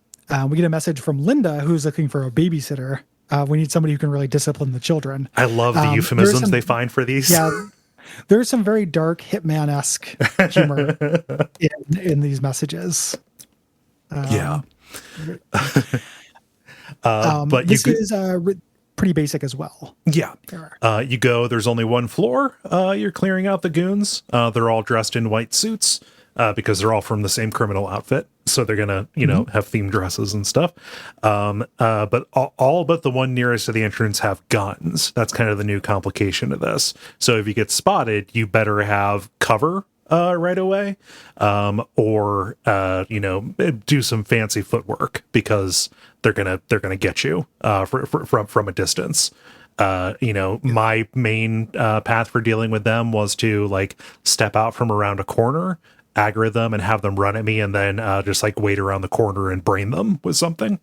We get a message from Linda, who's looking for a babysitter. We need somebody who can really discipline the children. I love the euphemisms they find for these. Yeah, there's some very dark Hitman-esque humor in these messages. But this is pretty basic as well. Yeah. You go, there's only one floor. You're clearing out the goons. They're all dressed in white suits. Because they're all from the same criminal outfit. So they're going to, you know, have themed dresses and stuff. But all but the one nearest to the entrance have guns. That's kind of the new complication of this. So if you get spotted, you better have cover right away. Or you know, do some fancy footwork because they're going to get you from a distance. You know, my main path for dealing with them was to like step out from around a corner, aggro them and have them run at me, and then just like wait around the corner and brain them with something.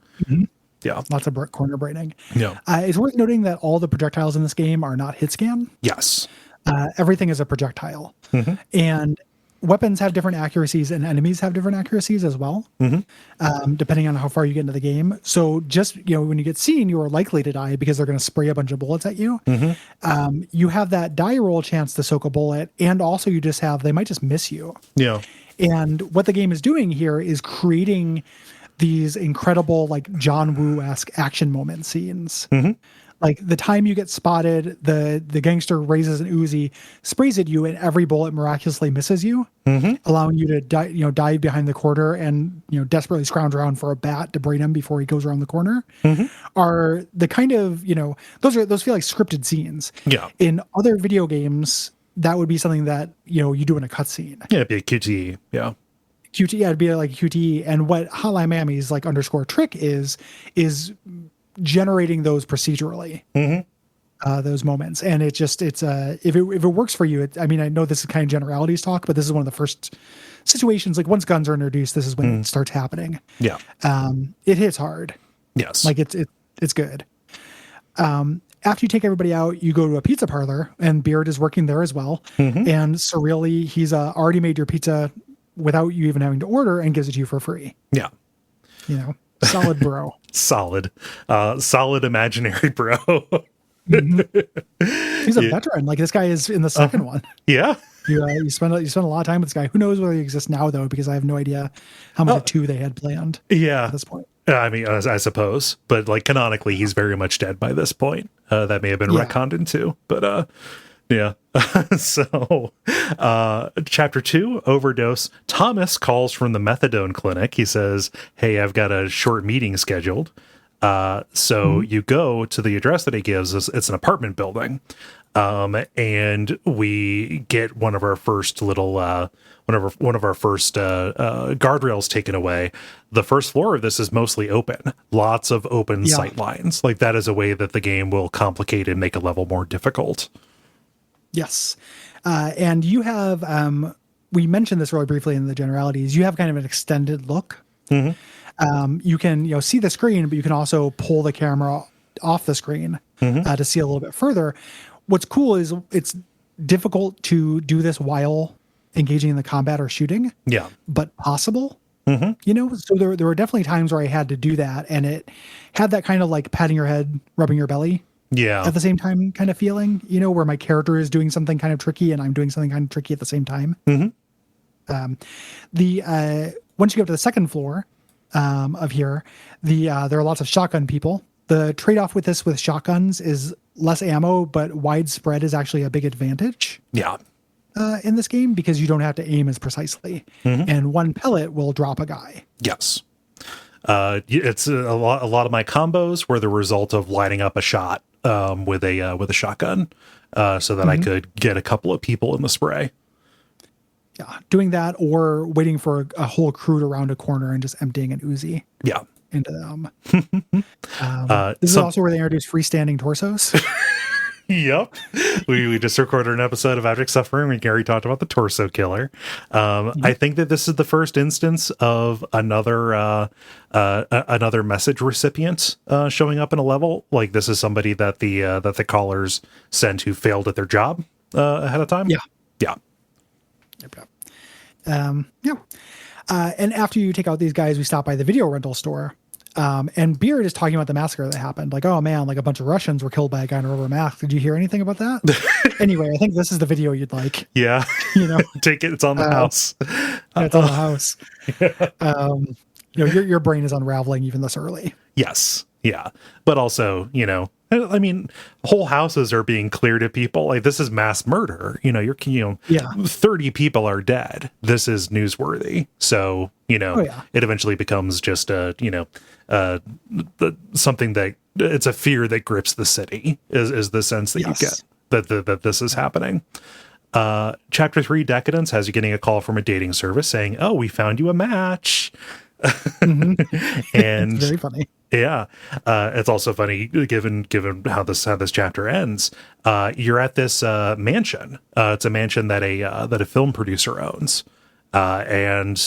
Yeah. Lots of corner braining. Yeah. It's worth noting that all the projectiles in this game are not hit scan. Yes. Everything is a projectile. And weapons have different accuracies and enemies have different accuracies as well, depending on how far you get into the game. So just, when you get seen, you are likely to die because they're going to spray a bunch of bullets at you. You have that die roll chance to soak a bullet, and also they might just miss you. Yeah. And what the game is doing here is creating these incredible, like John Woo-esque action moment scenes. Like the time you get spotted, the gangster raises an Uzi, sprays at you, and every bullet miraculously misses you, allowing you to dive behind the corner and desperately scrounge around for a bat to brain him before he goes around the corner. Are the kind of those feel like scripted scenes. Yeah. In other video games, that would be something that you do in a cutscene. Yeah, it'd be a QTE. Yeah. QTE, yeah, it'd be like a QTE. And what Hotline Miami's like underscore trick is generating those procedurally, those moments. And it's if it works for you, I know this is kind of generalities talk, but this is one of the first situations, like once guns are introduced, this is when it starts happening. Yeah. It hits hard. Yes. Like it's good. After you take everybody out, you go to a pizza parlor, and Beard is working there as well. And surreally, he's already made your pizza without you even having to order and gives it to you for free. Yeah. Solid bro. Solid imaginary bro. He's a veteran. Like this guy is in the second one. Yeah. You spend a lot of time with this guy. Who knows whether he exists now though, because I have no idea how much of two they had planned. Yeah. At this point. I suppose, but like canonically, he's very much dead by this point. That may have been retconned into, but yeah. So, chapter 2, overdose. Thomas calls from the methadone clinic. He says, "Hey, I've got a short meeting scheduled." So you go to the address that he gives us. It's an apartment building. And we get one of our first little, one of our first guardrails taken away. The first floor of this is mostly open. Lots of open sight lines. Like that is a way that the game will complicate and make a level more difficult. Yes. And you have, we mentioned this really briefly in the generalities, you have kind of an extended look. You can, see the screen, but you can also pull the camera off the screen to see a little bit further. What's cool is it's difficult to do this while engaging in the combat or shooting. Yeah. But possible. So there were definitely times where I had to do that, and it had that kind of like patting your head, rubbing your belly. Yeah. At the same time kind of feeling, where my character is doing something kind of tricky and I'm doing something kind of tricky at the same time. Once you get up to the second floor of here, there are lots of shotgun people. The trade-off with this with shotguns is less ammo, but widespread is actually a big advantage. Yeah. In this game, because you don't have to aim as precisely, and one pellet will drop a guy. Yes. It's a lot of my combos were the result of lining up a shot with a shotgun, so that I could get a couple of people in the spray. Yeah, doing that or waiting for a whole crew to round a corner and just emptying an Uzi. Yeah, into them. This is also where they introduce freestanding torsos. Yep. We just recorded an episode of Abject Suffering when Gary talked about the torso killer. I think that this is the first instance of another message recipient showing up in a level. Like this is somebody that the callers sent who failed at their job ahead of time. Yeah. Yeah. Yep. And after you take out these guys, we stop by the video rental store. And Beard is talking about the massacre that happened. Like, oh man, like a bunch of Russians were killed by a guy in a rubber mask. Did you hear anything about that? Anyway, I think this is the video you'd like. Yeah. Take it. It's on the house. It's on the house. Your brain is unraveling even this early. Yes. Yeah. But also, I mean, whole houses are being cleared of people. Like this is mass murder. 30 people are dead. This is newsworthy. So, it eventually becomes just something that it's a fear that grips the city is the sense that you get that this is happening. Chapter 3 Decadence has you getting a call from a dating service saying, "Oh, we found you a match." And it's very funny. Yeah. It's also funny given how this chapter ends. You're at this mansion. It's a mansion that a film producer owns. And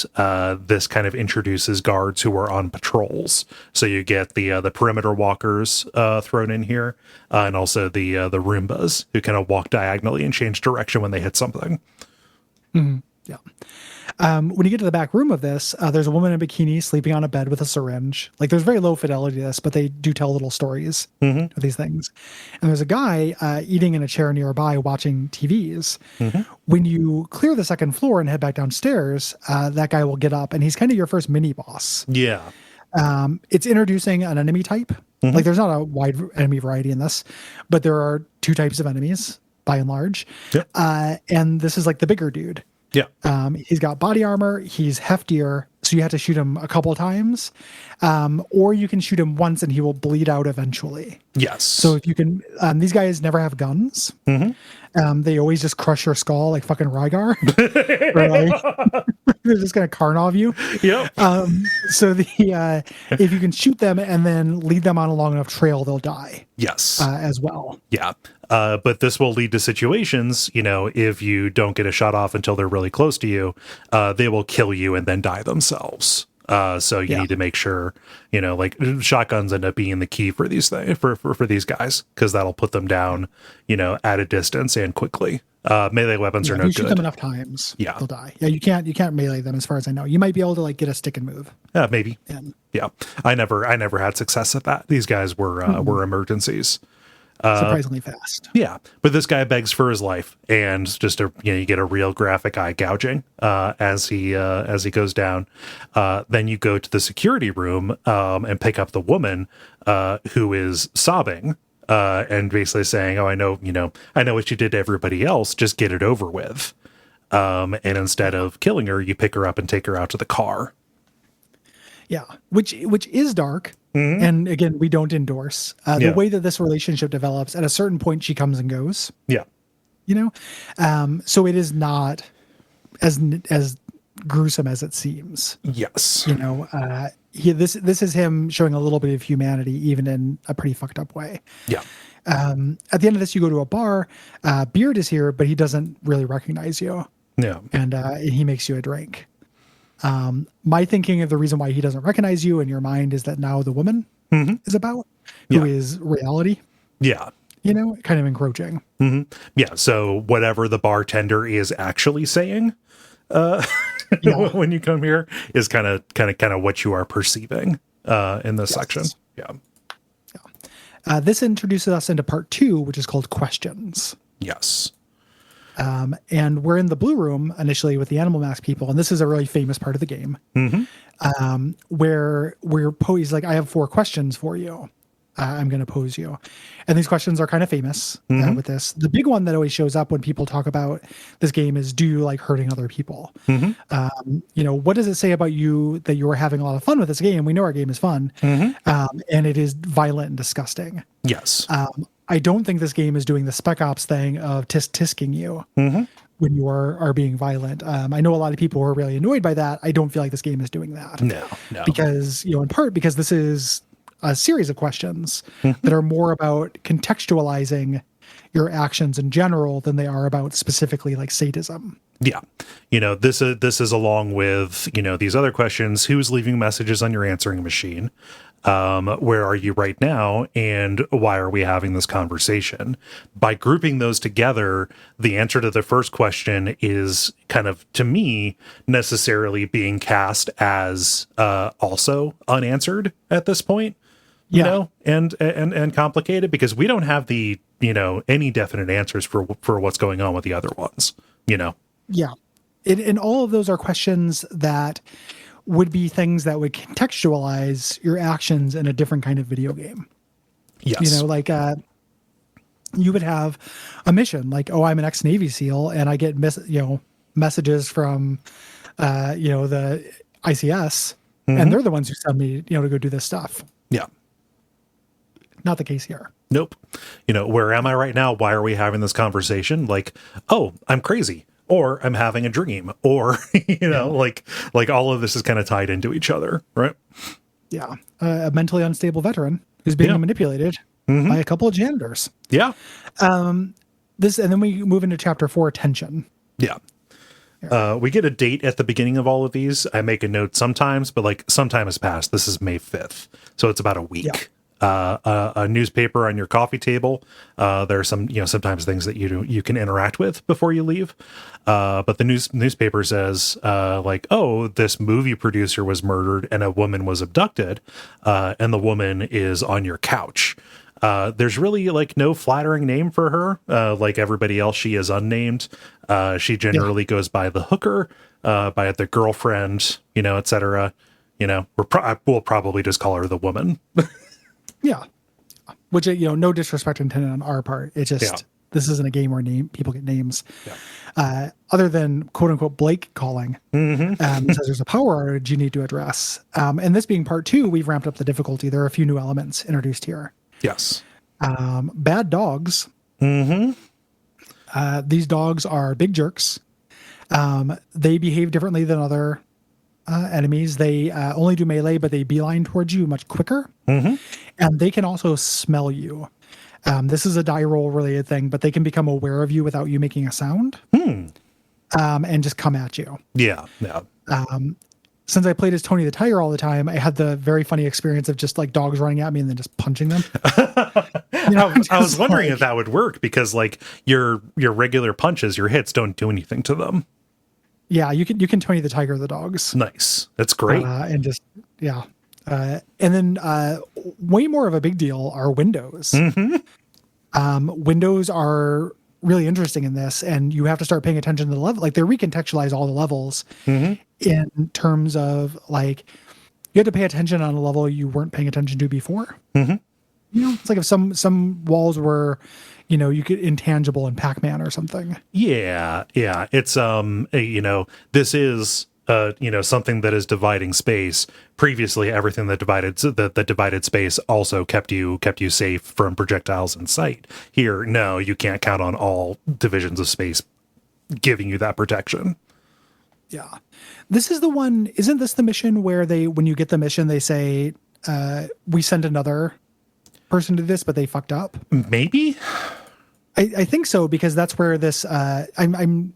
this kind of introduces guards who are on patrols. So you get the perimeter walkers thrown in here, and also the Roombas who kind of walk diagonally and change direction when they hit something. Yeah. When you get to the back room of this, there's a woman in a bikini sleeping on a bed with a syringe. Like, there's very low fidelity to this, but they do tell little stories of these things. And there's a guy eating in a chair nearby watching TVs. When you clear the second floor and head back downstairs, that guy will get up, and he's kind of your first mini boss. Yeah. It's introducing an enemy type. Like, there's not a wide enemy variety in this, but there are 2 types of enemies by and large. Yep. And this is like the bigger dude. Yeah. He's got body armor. He's heftier, so you have to shoot him a couple of times, or you can shoot him once and he will bleed out eventually. Yes. So if you can, these guys never have guns. They always just crush your skull like fucking Rygar. Or like, they're just gonna Karnov you. Yep. So if you can shoot them and then lead them on a long enough trail, they'll die. Yes. As well. Yeah. But this will lead to situations, if you don't get a shot off until they're really close to you, they will kill you and then die themselves. So you need to make sure, like shotguns end up being the key for these things, for these guys, because that'll put them down, at a distance and quickly. Melee weapons are no good. good. You shoot them enough times, yeah, they'll die. Yeah, you can't melee them as far as I know. You might be able to like get a stick and move. Maybe. Yeah, I never had success at that. These guys were emergencies. Surprisingly fast. Yeah, but this guy begs for his life, and just you get a real graphic eye gouging as he goes down. Then you go to the security room and pick up the woman who is sobbing and basically saying, "Oh, I know what you did to everybody else. Just get it over with." And instead of killing her, you pick her up and take her out to the car. Yeah, which is dark. And again, we don't endorse the way that this relationship develops. At a certain point, she comes and goes. Yeah, so it is not as gruesome as it seems. Yes, this is him showing a little bit of humanity, even in a pretty fucked up way. Yeah. At the end of this, you go to a bar. Beard is here, but he doesn't really recognize you. Yeah, and he makes you a drink. My thinking of the reason why he doesn't recognize you in your mind is that now the woman is about, who is reality. Yeah. Kind of encroaching. Yeah. So whatever the bartender is actually saying when you come here is kind of what you are perceiving in this section. Yeah. This introduces us into part 2, which is called Questions. Yes. And we're in the blue room initially with the animal mask people, and this is a really famous part of the game. Where he's like, I have 4 questions for you. I'm going to pose you. And these questions are kind of famous with this. The big one that always shows up when people talk about this game is, do you like hurting other people? What does it say about you that you are having a lot of fun with this game? We know our game is fun. And it is violent and disgusting. Yes. I don't think this game is doing the Spec Ops thing of tisking you when you are being violent. I know a lot of people who are really annoyed by that. I don't feel like this game is doing that. No. Because, in part because this is a series of questions that are more about contextualizing your actions in general than they are about specifically like sadism. Yeah. This is along with, these other questions. Who's leaving messages on your answering machine? Where are you right now? And why are we having this conversation? By grouping those together, the answer to the first question is kind of, to me, necessarily being cast as also unanswered at this point, and complicated, because we don't have the, any definite answers for what's going on with the other ones, Yeah. And all of those are questions that would be things that would contextualize your actions in a different kind of video game. Yes. Like you would have a mission like, oh, I'm an ex-Navy SEAL and I get messages from the ICS and they're the ones who send me to go do this stuff. Yeah. Not the case here. Nope. Where am I right now? Why are we having this conversation? Like, oh, I'm crazy. Or I'm having a dream, or, like all of this is kind of tied into each other, right? Yeah. A mentally unstable veteran who's being manipulated by a couple of janitors. Yeah. And then we move into chapter 4, tension. Yeah. We get a date at the beginning of all of these. I make a note sometimes, but like some time has passed. This is May 5th. So it's about a week. a newspaper on your coffee table. There are some, sometimes things that you can interact with before you leave. But the newspaper says, oh, this movie producer was murdered and a woman was abducted, and the woman is on your couch. There's really like no flattering name for her. Like everybody else, she is unnamed. She generally goes by the hooker, by the girlfriend, etc. We'll probably just call her the woman. Yeah. Which, no disrespect intended on our part. It's just, this isn't a game where people get names. Yeah. Other than quote unquote Blake calling, it says there's a power outage you need to address. And this being part 2, we've ramped up the difficulty. There are a few new elements introduced here. Yes. Bad dogs. These dogs are big jerks. They behave differently than other enemies. They only do melee, but they beeline towards you much quicker. And they can also smell you. This is a die roll related thing, but they can become aware of you without you making a sound. And just come at you. Yeah. Since I played as Tony the Tiger all the time, I had the very funny experience of just like dogs running at me and then just punching them. I was wondering if that would work because like your regular punches, your hits don't do anything to them. Yeah, you can Tony the Tiger the dogs. Nice. That's great. And just, and then way more of a big deal are windows. Windows are really interesting in this, and you have to start paying attention to the level. Like they recontextualize all the levels in terms of like you have to pay attention on a level you weren't paying attention to before. It's like if some walls were, you could intangible in Pac-Man or something. Yeah. It's this is something that is dividing space. Previously, everything that divided space also kept you safe from projectiles in sight. Here, no, you can't count on all divisions of space giving you that protection. Yeah. This is the one, isn't this the mission where when you get the mission, they say, we sent another person to this, but they fucked up? Maybe? I think so, because that's where this, I'm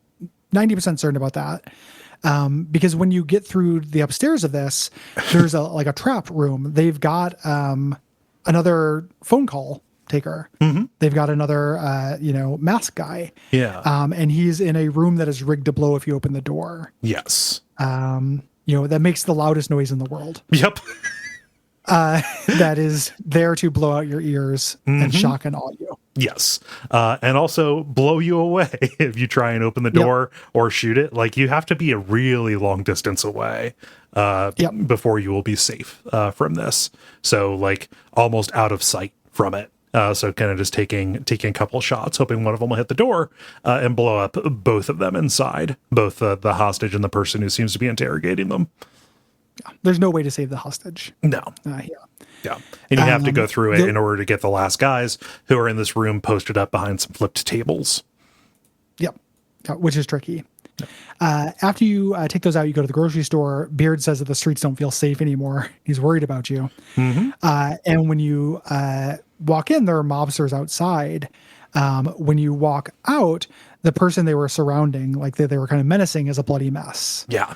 90% certain about that. Because when you get through the upstairs of this, there's a trap room. They've got another phone call taker. They've got another mask guy. Yeah. And he's in a room that is rigged to blow if you open the door. Yes. That makes the loudest noise in the world. Yep. That is there to blow out your ears and shock and awe you. Yes. And also blow you away if you try and open the door or shoot it. Like you have to be a really long distance away before you will be safe from this. So like almost out of sight from it. So kind of just taking a couple shots, hoping one of them will hit the door and blow up both of them inside, both the hostage and the person who seems to be interrogating them. There's no way to save the hostage. No. Yeah. And you have to go through it in order to get the last guys who are in this room posted up behind some flipped tables. Yep. Which is tricky. After you take those out, you go to the grocery store. Beard says that the streets don't feel safe anymore. He's worried about you. And when you walk in, there are mobsters outside. When you walk out, the person they were surrounding, like they were kind of menacing, is a bloody mess. Yeah.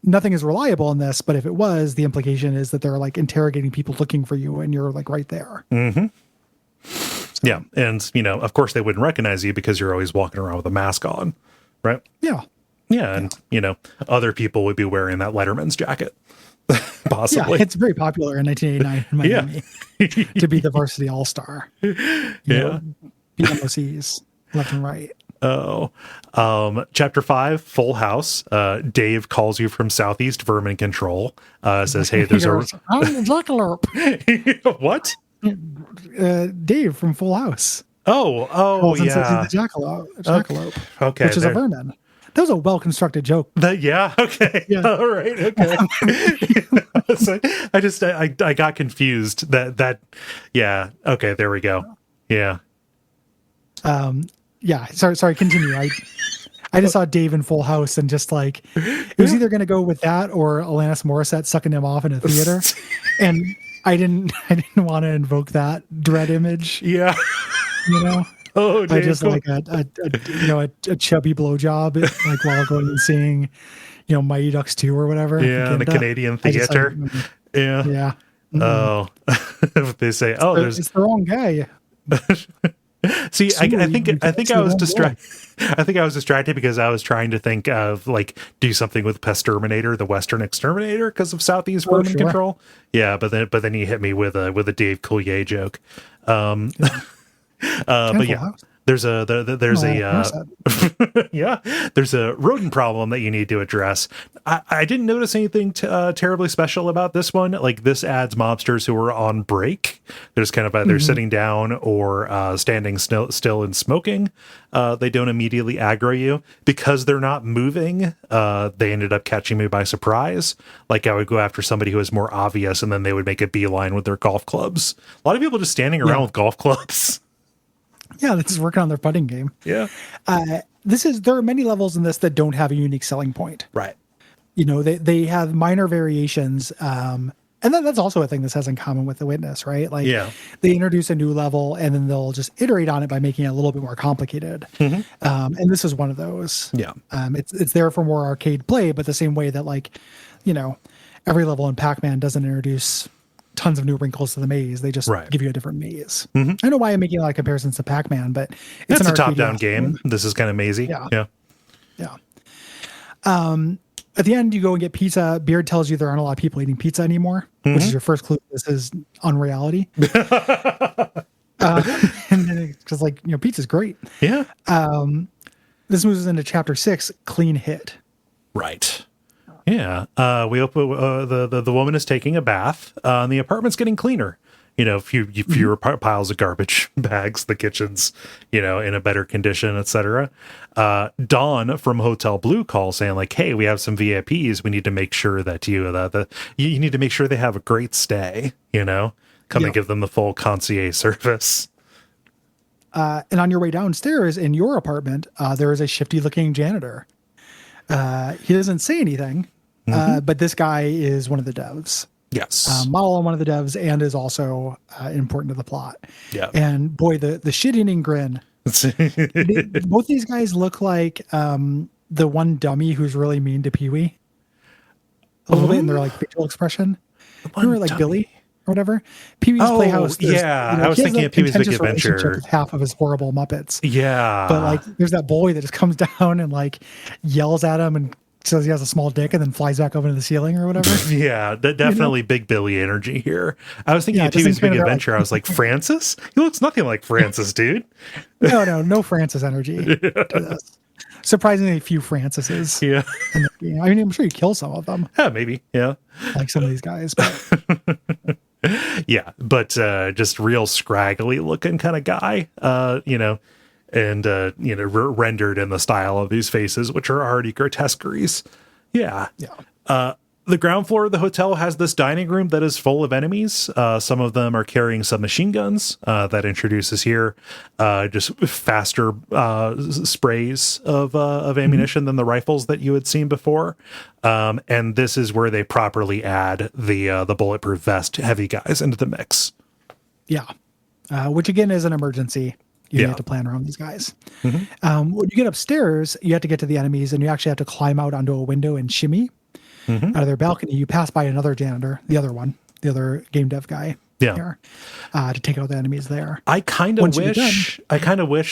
Nothing is reliable in this, but if it was, the implication is that they're like interrogating people looking for you and you're like right there. Yeah. And, of course they wouldn't recognize you because you're always walking around with a mask on, right? Yeah. Yeah. And, other people would be wearing that Letterman's jacket, possibly. Yeah, it's very popular in 1989 in Miami to be the varsity all-star. BMOCs left and right. Oh, chapter 5, Full House. Dave calls you from Southeast Vermin Control. Says, "Hey, there's I'm Jackalope." What? Dave from Full House. Oh, yeah. The jackalope. Okay, which is a vermin. That was a well-constructed joke. Okay. Yeah. All right. Okay. So I got confused. Yeah. Okay. There we go. Yeah. Yeah, sorry, continue. I just saw Dave in Full House and just like, it was either going to go with that or Alanis Morissette sucking him off in a theater. And I didn't want to invoke that dread image. Yeah. Oh, Dave, just like a chubby blowjob, like while going and seeing, Mighty Ducks 2 or whatever. Yeah, the Canadian theater. Yeah. Oh, they say, oh, there's. It's the wrong guy. See, I think I was distracted. distracted. I think I was distracted because I was trying to think of like do something with Pesterminator, the Western Exterminator, because of Southeast Oh, Vermin sure. Control. Yeah, but then you hit me with a Dave Coulier joke. Um, but Full yeah, House. there's Oh, a I noticed that. yeah, there's a rodent problem that you need to address. I didn't notice anything terribly special about this one. Like this adds mobsters who are on break. There's kind of either sitting down or standing still and smoking. They don't immediately aggro you because they're not moving. They ended up catching me by surprise. Like I would go after somebody who was more obvious, and then they would make a beeline with their golf clubs. A lot of people just standing around with golf clubs. Yeah, this is working on their putting game. Yeah. There are many levels in this that don't have a unique selling point. Right. You know, they have minor variations. And that's also a thing this has in common with The Witness, right? Like they introduce a new level and then they'll just iterate on it by making it a little bit more complicated. And this is one of those. Yeah. It's there for more arcade play, but the same way that like, you know, every level in Pac-Man doesn't introduce tons of new wrinkles to the maze. They just give you a different maze. I don't know why I'm making a lot of comparisons to Pac-Man, but It's an a arcade top-down game. This is kind of mazy. Yeah. At the end, you go and get pizza. Beard tells you there aren't a lot of people eating pizza anymore, which is your first clue. This is unreality. And then it's just like, you know, pizza's great. Yeah. This moves us into chapter 6, clean hit. Right. Yeah. We open. The woman is taking a bath. And the apartment's getting cleaner. You know, fewer piles of garbage bags. The kitchen's, you know, in a better condition, etc. Dawn from Hotel Blue calls saying like, "Hey, we have some VIPs. We need to make sure that you need to make sure they have a great stay. You know, come and give them the full concierge service." And on your way downstairs in your apartment, there is a shifty-looking janitor. He doesn't say anything, but this guy is one of the devs. Yes. Model on one of the devs and is also important to the plot. Yeah. And boy, the shit-eating grin. Both these guys look like the one dummy who's really mean to Pee-wee. A little bit in their like facial expression. Remember like dummy. Billy or whatever? Pee-wee's Playhouse. Yeah. You know, I was thinking of Pee-wee's Big Adventure. With half of his horrible Muppets. Yeah. But like there's that boy that just comes down and like yells at him and says he has a small dick and then flies back up into the ceiling or whatever. Yeah, definitely Big Billy energy here. I was thinking of Pee-wee's Big Adventure. Like, I was like, Francis? He looks nothing like Francis, dude. No Francis energy to this. Surprisingly few Francises. Yeah. I mean, I'm sure you kill some of them. Yeah, maybe. Yeah. Like some of these guys. But. Yeah, but just real scraggly looking kind of guy, you know, and, you know, rendered in the style of these faces, which are already grotesqueries. Yeah. Yeah. The ground floor of the hotel has this dining room that is full of enemies. Some of them are carrying submachine guns. That introduces here just faster sprays of ammunition than the rifles that you had seen before. And this is where they properly add the bulletproof vest heavy guys into the mix. Yeah. Which again is an emergency. You have to plan around these guys. When you get upstairs, you have to get to the enemies and you actually have to climb out onto a window and shimmy. Out of their balcony. You pass by another janitor, the other game dev guy here, to take out the enemies there. I kind of wish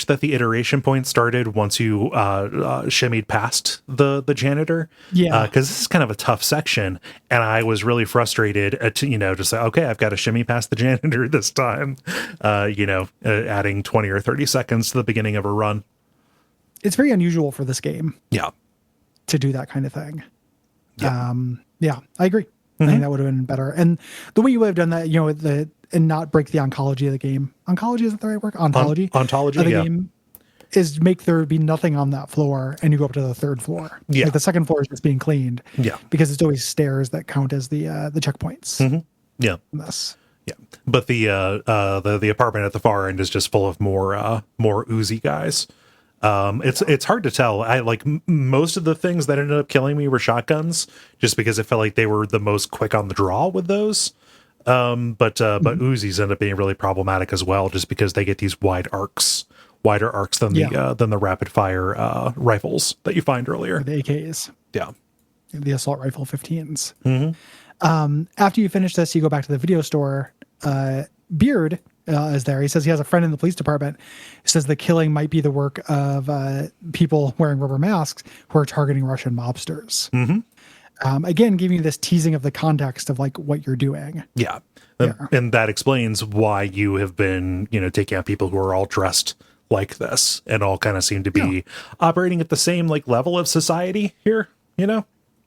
that the iteration point started once you shimmied past the janitor. Yeah. Because this is kind of a tough section. And I was really frustrated at, you know, just like, okay, I've got to shimmy past the janitor this time, you know, adding 20 or 30 seconds to the beginning of a run. It's very unusual for this game. Yeah. To do that kind of thing. Yeah. I agree. I think that would have been better. And the way you would have done that, you know, and not break the oncology of the game. Oncology isn't the right word? Ontology? Ontology, of the game is make there be nothing on that floor and you go up to the third floor. Yeah. Like the second floor is just being cleaned. Yeah. Because it's always stairs that count as the checkpoints. Yeah. This. Yeah. But the apartment at the far end is just full of more oozy guys. It's hard to tell. I like most of the things that ended up killing me were shotguns, just because it felt like they were the most quick on the draw with those. But Uzis end up being really problematic as well, just because they get these wider arcs than the rapid fire rifles that you find earlier. The AKs. Yeah, the assault rifle 15s. After you finish this, you go back to the video store. Beard is there. He says he has a friend in the police department. He says the killing might be the work of people wearing rubber masks who are targeting Russian mobsters. Again, giving you this teasing of the context of like what you're doing. Yeah. And that explains why you have been, taking out people who are all dressed like this and all kind of seem to be operating at the same like level of society here,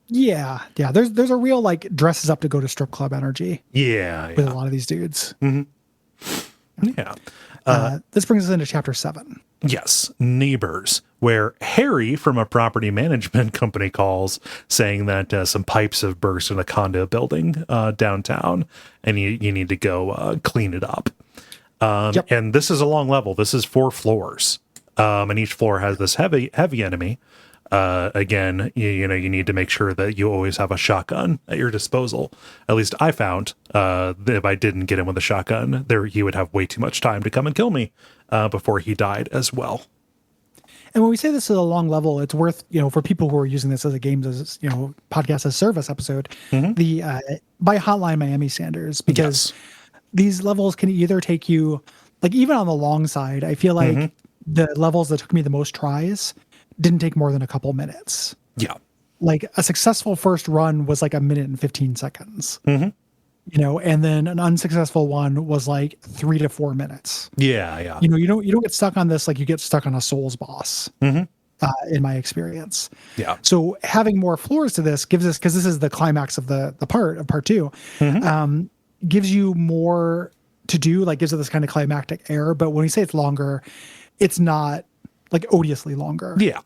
Yeah. There's a real like dresses up to go to strip club energy. Yeah. With a lot of these dudes. Yeah. This brings us into chapter 7. Yes, Neighbors, where Harry from a property management company calls saying that some pipes have burst in a condo building downtown, and you need to go clean it up. And this is a long level. This is 4 floors, and each floor has this heavy enemy. Again, you need to make sure that you always have a shotgun at your disposal. At least I found that if I didn't get him with a shotgun, he would have way too much time to come and kill me before he died as well. And when we say this is a long level, it's worth, for people who are using this as a games as, podcast as service episode, the by Hotline Miami standards, because these levels can either take you, like even on the long side, I feel like the levels that took me the most tries didn't take more than a couple minutes. Yeah. Like a successful first run was like a minute and 15 seconds. And then an unsuccessful one was like 3 to 4 minutes. Yeah. You don't get stuck on this like you get stuck on a Souls boss. In my experience. Yeah. So having more floors to this gives us, because this is the climax of the part of part 2, gives you more to do, like gives it this kind of climactic air. But when we say it's longer, it's not like odiously longer. Yeah.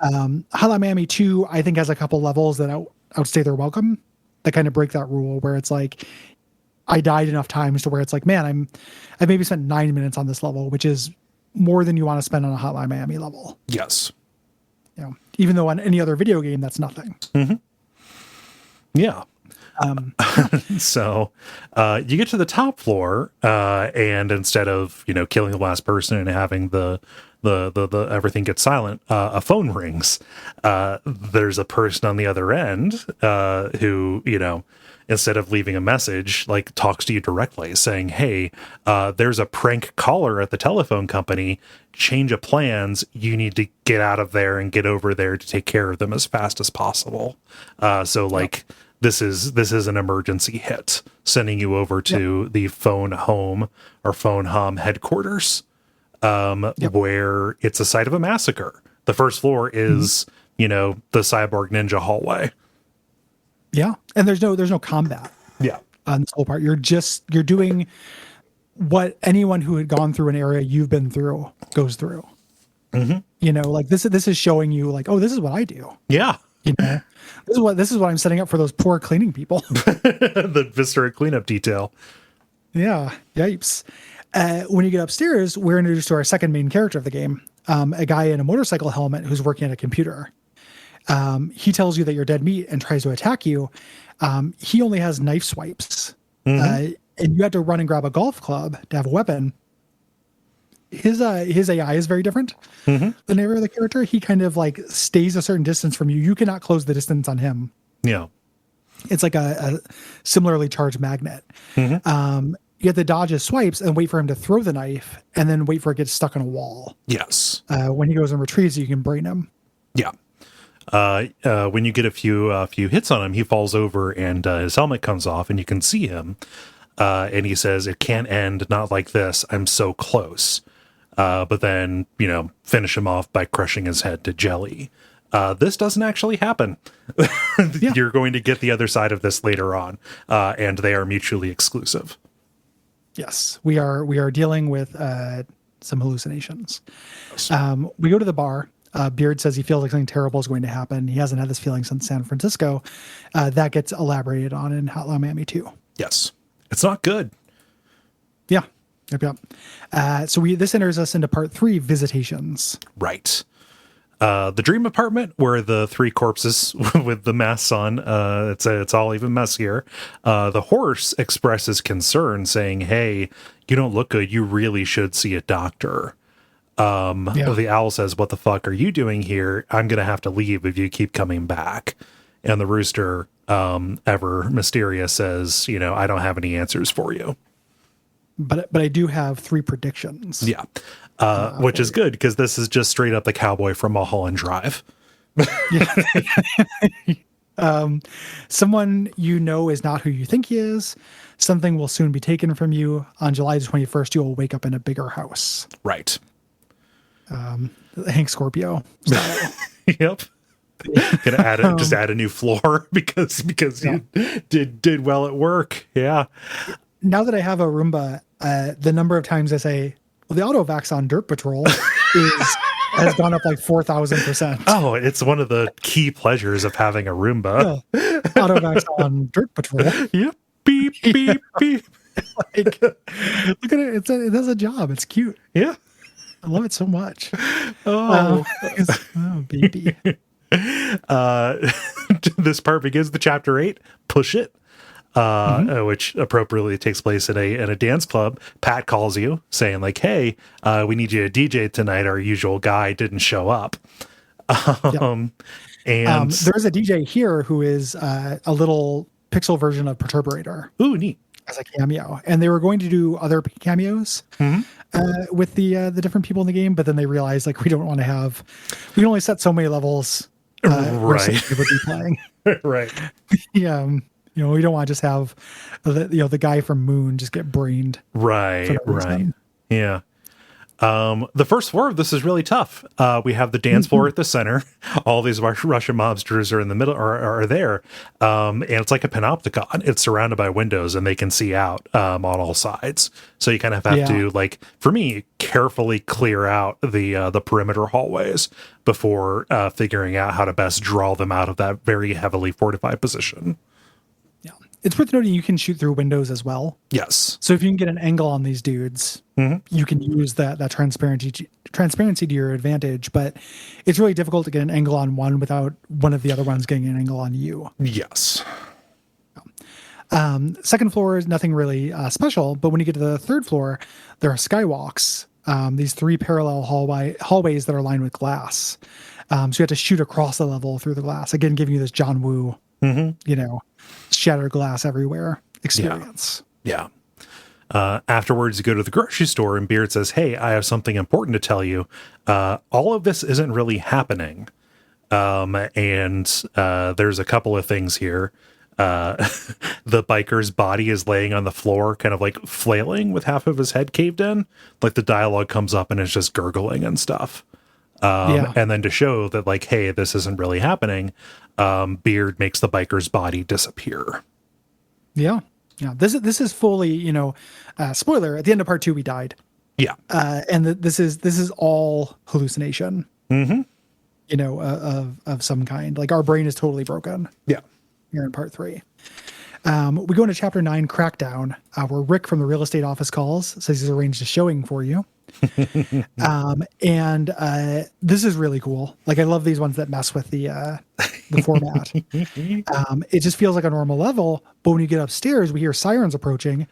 Hotline Miami 2, I think, has a couple levels that outstay their welcome, that kind of break that rule, where it's like I died enough times to where it's like, man, I maybe spent 9 minutes on this level, which is more than you want to spend on a Hotline Miami level. Yes. Even though on any other video game, that's nothing. Yeah. So you get to the top floor, and instead of killing the last person and having the everything gets silent, a phone rings. There's a person on the other end who instead of leaving a message, like talks to you directly, saying, "Hey, there's a prank caller at the telephone company. Change of plans. You need to get out of there and get over there to take care of them as fast as possible." This is an emergency hit, sending you over to the phone home or phone hum headquarters, where it's a site of a massacre. The first floor is, the cyborg ninja hallway. Yeah. And there's no combat. Yeah. On this whole part. You're doing what anyone who had gone through an area you've been through goes through. Like this is showing you like, oh, this is what I do. Yeah. This is what I'm setting up for those poor cleaning people. The Viscera cleanup detail. Yeah. Yipes. When you get upstairs, we're introduced to our second main character of the game, a guy in a motorcycle helmet who's working at a computer. He tells you that you're dead meat and tries to attack you. He only has knife swipes, and you have to run and grab a golf club to have a weapon. His AI is very different than every other character. He kind of like stays a certain distance from you. You cannot close the distance on him. Yeah. It's like a similarly charged magnet. You have to dodge his swipes and wait for him to throw the knife and then wait for it to get stuck on a wall. Yes. When he goes and retrieves it, you can brain him. Yeah. When you get a few hits on him, he falls over and his helmet comes off and you can see him. And he says, "It can't end not like this. I'm so close." But then, finish him off by crushing his head to jelly. This doesn't actually happen. You're going to get the other side of this later on, and they are mutually exclusive. Yes, we are dealing with some hallucinations. We go to the bar. Beard says he feels like something terrible is going to happen. He hasn't had this feeling since San Francisco. That gets elaborated on in Hotline Miami 2. Yes, it's not good. Yeah. Yep. So this enters us into part 3, visitations. Right. The dream apartment where the 3 corpses with the masks on, it's all even messier. The horse expresses concern saying, "Hey, you don't look good. You really should see a doctor." The owl says, "What the fuck are you doing here? I'm going to have to leave if you keep coming back." And the rooster ever mysterious says, I don't have any answers for you. But I do have 3 predictions. Yeah. Which is good because this is just straight up the cowboy from Mulholland Drive. Yeah. Someone is not who you think he is. Something will soon be taken from you. On July the 21st, you will wake up in a bigger house. Right. Hank Scorpio style. Yep. Gonna add a new floor because you did well at work. Yeah. Now that I have a Roomba, the number of times I say, well, the autovax on Dirt Patrol has gone up like 4,000%. Oh, it's one of the key pleasures of having a Roomba. Yeah. Autovax on Dirt Patrol. Yep. Beep, beep, beep. Like, look at it. It does a job. It's cute. Yeah. I love it so much. Oh, baby. This part begins the chapter 8. Push it. Which appropriately takes place in a dance club. Pat calls you saying like, "Hey, we need you to DJ tonight. Our usual guy didn't show up." And there's a DJ here who is a little pixel version of Perturbator. Ooh, neat. As a cameo, and they were going to do other cameos with the different people in the game, but then they realized like we can only set so many levels. Right. Be playing. Right. Yeah. We don't want to just have the guy from Moon just get brained. Right. Right. Yeah. The first floor of this is really tough. We have the dance floor at the center. All these Russian mobsters are in the middle, are there. And it's like a panopticon. It's surrounded by windows and they can see out on all sides. So you kind of have to, like, for me, carefully clear out the perimeter hallways before figuring out how to best draw them out of that very heavily fortified position. Yeah. It's worth noting you can shoot through windows as well. Yes. So if you can get an angle on these dudes, you can use that transparency to your advantage. But it's really difficult to get an angle on one without one of the other ones getting an angle on you. Yes. Second floor is nothing really special, but when you get to the third floor, there are skywalks. These 3 parallel hallways that are lined with glass. So you have to shoot across the level through the glass. Again, giving you this John Woo, shattered glass everywhere experience. Yeah. Afterwards, you go to the grocery store and Beard says, "Hey, I have something important to tell you. All of this isn't really happening. And there's a couple of things here. The biker's body is laying on the floor, kind of like flailing with half of his head caved in. Like the dialogue comes up and it's just gurgling and stuff. And then to show that like, hey, this isn't really happening, Beard makes the biker's body disappear. Yeah. Yeah. This is fully, spoiler, at the end of part 2, we died. Yeah. And this is all hallucination, of some kind. Like our brain is totally broken. Yeah. Here in part 3. We go into chapter 9, Crackdown, where Rick from the real estate office calls, says he's arranged a showing for you. And this is really cool. Like I love these ones that mess with the format. It just feels like a normal level, but when you get upstairs, we hear sirens approaching,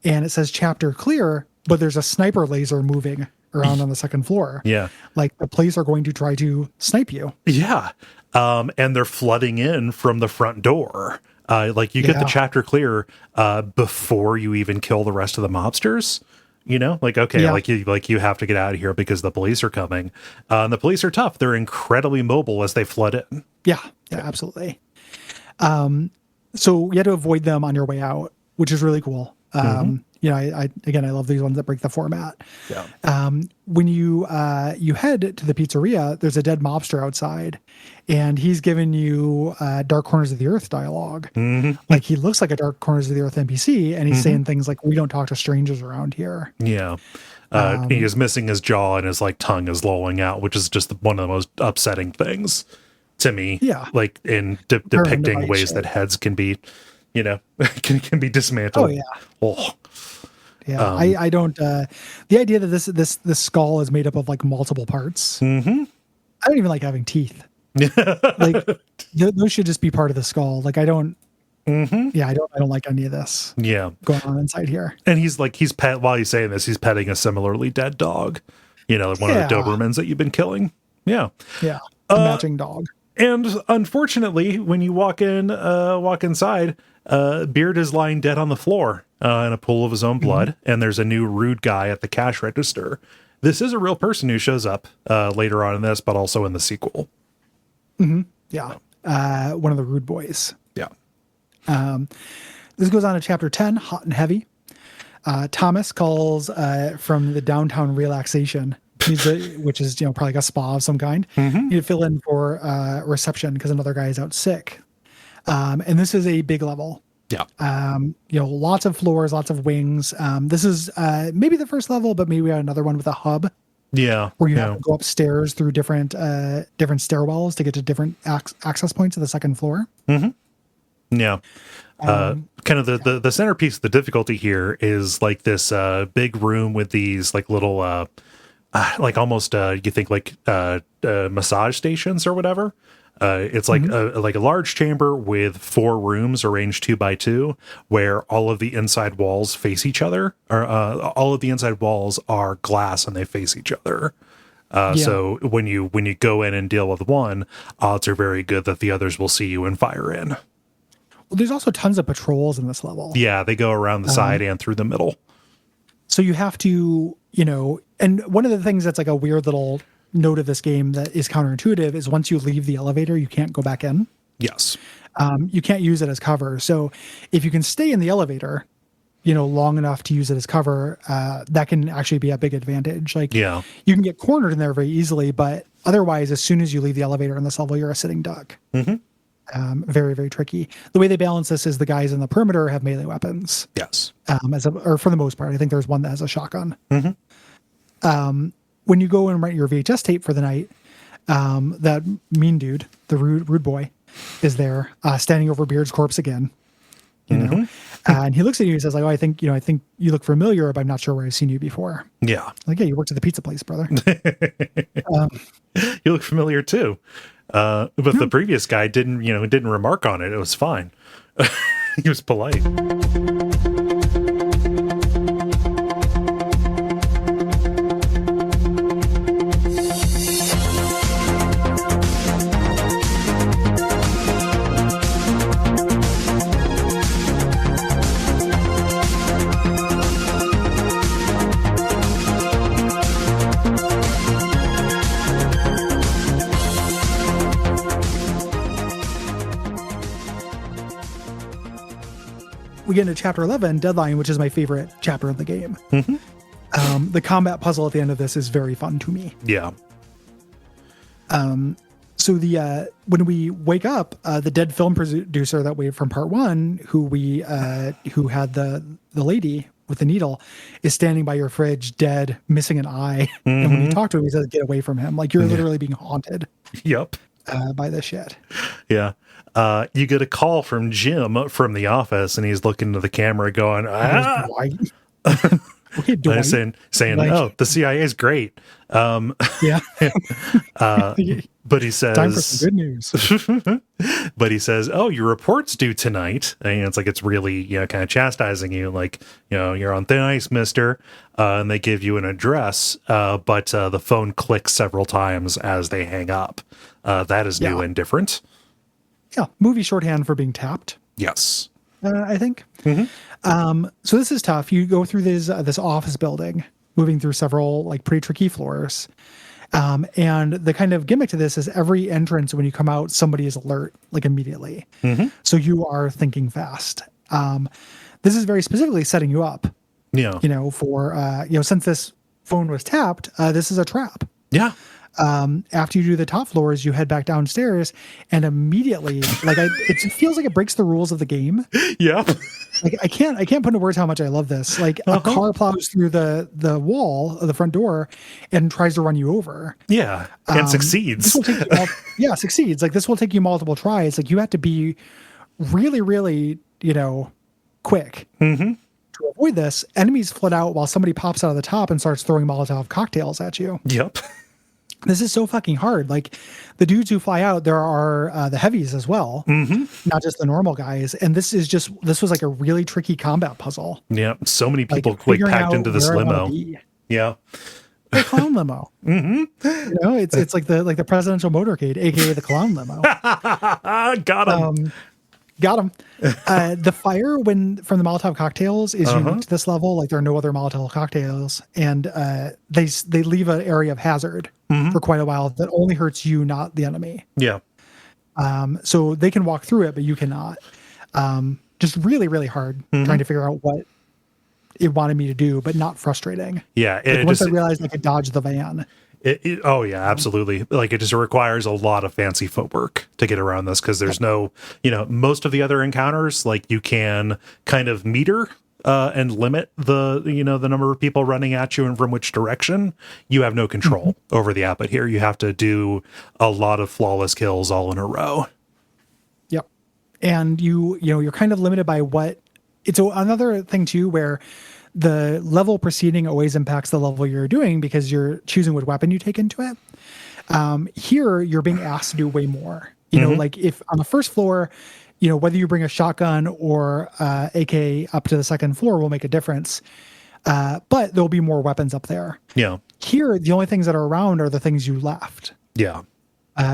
and it says chapter clear, but there's a sniper laser moving around on the second floor. Yeah. Like the police are going to try to snipe you. Yeah. And they're flooding in from the front door. Like you get the chapter clear before you even kill the rest of the mobsters. Like, okay, like you have to get out of here because the police are coming. And the police are tough. They're incredibly mobile as they flood in. Yeah, absolutely. So you had to avoid them on your way out, which is really cool. I love these ones that break the format. Yeah. When you head to the pizzeria, there's a dead mobster outside, and he's giving you Dark Corners of the Earth dialogue. Like he looks like a Dark Corners of the Earth NPC, and he's saying things like, "We don't talk to strangers around here." Yeah. He is missing his jaw and his like tongue is lolling out, which is just one of the most upsetting things to me. Yeah. Like in depicting ways that heads can be, can be dismantled. Oh yeah. Oh. Yeah, I don't. The idea that this skull is made up of like multiple parts. I don't even like having teeth. Like those should just be part of the skull. Like I don't. Yeah, I don't like any of this. Yeah, going on inside here. And he's while he's saying this, he's petting a similarly dead dog. One of the Dobermans that you've been killing. Yeah, yeah, a matching dog. And unfortunately, when you walk inside, Beard is lying dead on the floor in a pool of his own blood, and there's a new rude guy at the cash register. This is a real person who shows up later on in this, but also in the sequel. Yeah. One of the rude boys. Yeah. This goes on to chapter 10, Hot and Heavy. Thomas calls from the downtown relaxation, which is, probably like a spa of some kind. You need to fill in for reception because another guy is out sick. And this is a big level. Yeah. Lots of floors, lots of wings. This is maybe the first level, but maybe we have another one with a hub. Yeah. Where you have to go upstairs through different stairwells to get to different access points of the second floor. Yeah. Kind of the centerpiece of the difficulty here is like this big room with these like little like almost you think like massage stations or whatever. It's like a large chamber with 4 rooms arranged 2 by 2, where all of the inside walls face each other, or all of the inside walls are glass and they face each other. So when you go in and deal with one, odds are very good that the others will see you and fire in. Well, there's also tons of patrols in this level. Yeah, they go around the side and through the middle. So you have to, and one of the things that's like a weird little note of this game that is counterintuitive is once you leave the elevator, you can't go back in. Yes. You can't use it as cover. So if you can stay in the elevator, long enough to use it as cover, that can actually be a big advantage. Like, you can get cornered in there very easily, but otherwise, as soon as you leave the elevator in this level, you're a sitting duck. Very, very tricky. The way they balance this is the guys in the perimeter have melee weapons. Yes. Or for the most part, I think there's one that has a shotgun. When you go and rent your VHS tape for the night, that mean dude, the rude boy, is there standing over Beard's corpse again. And he looks at you and says, like, "Oh, I think you look familiar, but I'm not sure where I've seen you before." Yeah. Like, yeah, you worked at the pizza place, brother. You look familiar too. But the previous guy didn't remark on it. It was fine. He was polite. We get into chapter 11, Deadline, which is my favorite chapter of the game. The combat puzzle at the end of this is very fun to me. Yeah. So when we wake up, the dead film producer that we from part 1, who had the lady with the needle, is standing by your fridge, dead, missing an eye. And when you talk to him, he says, "Get away from him!" Like you're literally being haunted. Yep. By this shit. Yeah. You get a call from Jim from the office, and he's looking to the camera, going, "Ah." saying, like, "Oh, the CIA is great." Yeah. But he says, "Time for some good news." But he says, "Oh, your report's due tonight." And it's like it's really kind of chastising you, like you're on thin ice, mister. And they give you an address, but the phone clicks several times as they hang up. That is new and different. Yeah, movie shorthand for being tapped. Yes. I think. So this is tough. You go through this office building, moving through several like pretty tricky floors. And the kind of gimmick to this is every entrance, when you come out, somebody is alert like immediately. So you are thinking fast. This is very specifically setting you up. Yeah. For since this phone was tapped, this is a trap. Yeah. After you do the top floors, you head back downstairs, and immediately, it feels like it breaks the rules of the game. Yeah. Like I can't put into words how much I love this. Like a car plows through the wall of the front door and tries to run you over. Yeah, and succeeds. Succeeds. Like this will take you multiple tries. Like you have to be really, really, quick to avoid this. Enemies flood out while somebody pops out of the top and starts throwing Molotov cocktails at you. Yep. This is so fucking hard. Like the dudes who fly out, there are the heavies as well, not just the normal guys. And this was like a really tricky combat puzzle. Yeah. So many people packed into this limo. Yeah. a clown limo. You know, it's like the presidential motorcade, aka the clown limo. Got him. Got him. The fire from the Molotov cocktails is unique to this level. Like there are no other Molotov cocktails, and they leave an area of hazard for quite a while that only hurts you, not the enemy. Yeah. So they can walk through it, but you cannot. Just really, really hard trying to figure out what it wanted me to do, but not frustrating. Yeah. Like once I realized I could dodge the van. Oh yeah, absolutely. Like it just requires a lot of fancy footwork to get around this because there's no, most of the other encounters, like you can kind of meter and limit the number of people running at you and from which direction. You have no control over the app, but here you have to do a lot of flawless kills all in a row. Yep. And you're kind of limited by it's another thing too, where the level proceeding always impacts the level you're doing because you're choosing what weapon you take into it. Here, you're being asked to do way more. Like if on the first floor, whether you bring a shotgun or AK up to the second floor will make a difference. But there'll be more weapons up there. Yeah. Here, the only things that are around are the things you left. Yeah.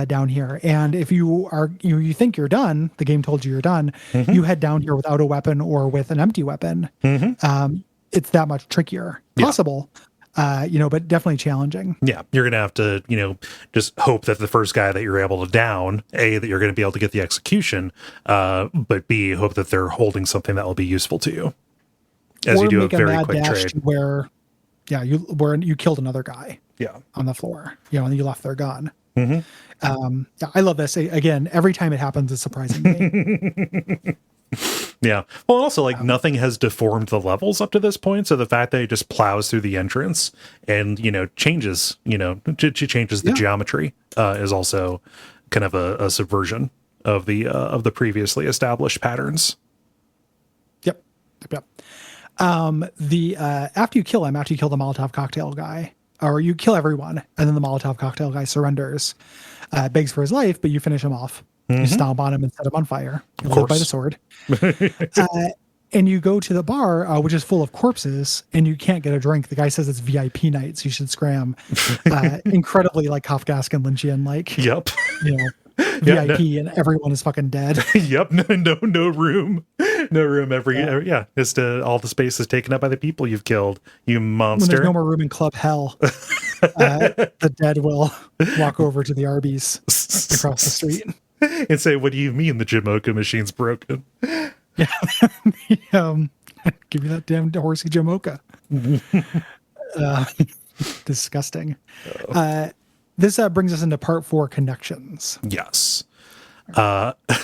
Down here. And if you think you're done, the game told you you're done, you head down here without a weapon or with an empty weapon. It's that much trickier. Possible, but definitely challenging. Yeah. You're going to have to, just hope that the first guy that you're able to down, A, that you're going to be able to get the execution, but B, hope that they're holding something that will be useful to you as you do a very quick trade. Where you killed another guy on the floor, and you left their gun. I love this. Again, every time it happens, it's surprising me. Yeah. Well, also, like, nothing has deformed the levels up to this point. So the fact that it just plows through the entrance and, changes, changes the geometry is also kind of a subversion of the previously established patterns. Yep. After you kill him, after you kill the Molotov cocktail guy, or you kill everyone, and then the Molotov cocktail guy surrenders, begs for his life, but you finish him off. You stomp on him and set him on fire. You live by the sword. And you go to the bar, which is full of corpses, and you can't get a drink. The guy says it's VIP night, so you should scram. Incredibly like Kafkaesque and Lynchian, like. Yep. VIP and everyone is fucking dead. Yep. No room. No room. Just all the space is taken up by the people you've killed. You monster. When there's no more room in Club Hell, the dead will walk over to the Arby's across the street and say, "What do you mean the Jamocha machine's broken?" Yeah. Give me that damn horsey Jamocha. Disgusting. This brings us into part 4, connections. Yes.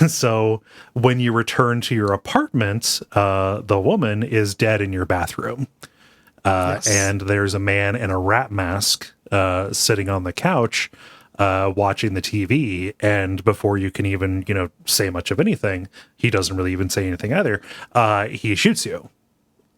So when you return to your apartment, the woman is dead in your bathroom. And there's a man in a rat mask sitting on the couch watching the TV. And before you can even, say much of anything, he doesn't really even say anything either. He shoots you.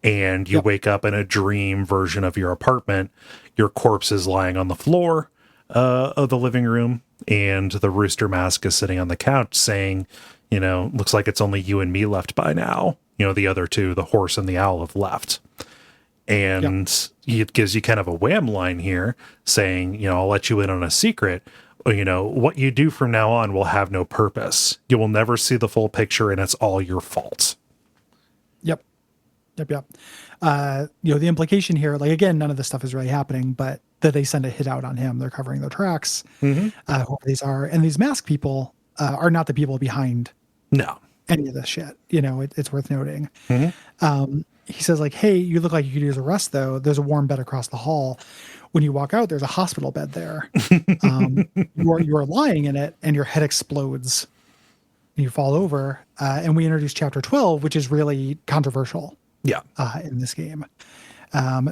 And you wake up in a dream version of your apartment. Your corpse is lying on the floor of the living room, and the rooster mask is sitting on the couch saying, looks like it's only you and me left by now. The other two, the horse and the owl, have left. And it gives you kind of a wham line here saying, I'll let you in on a secret. What you do from now on will have no purpose. You will never see the full picture, and it's all your fault. Yep. The implication here, like, again, none of this stuff is really happening, but that they send a hit out on him. They're covering their tracks. Whoever these are. And these masked people are not the people behind any of this shit. It's worth noting. He says, like, hey, you look like you could use a rest, though. There's a warm bed across the hall. When you walk out, there's a hospital bed there. You are lying in it, and your head explodes. And you fall over. And we introduce chapter 12, which is really controversial. In this game,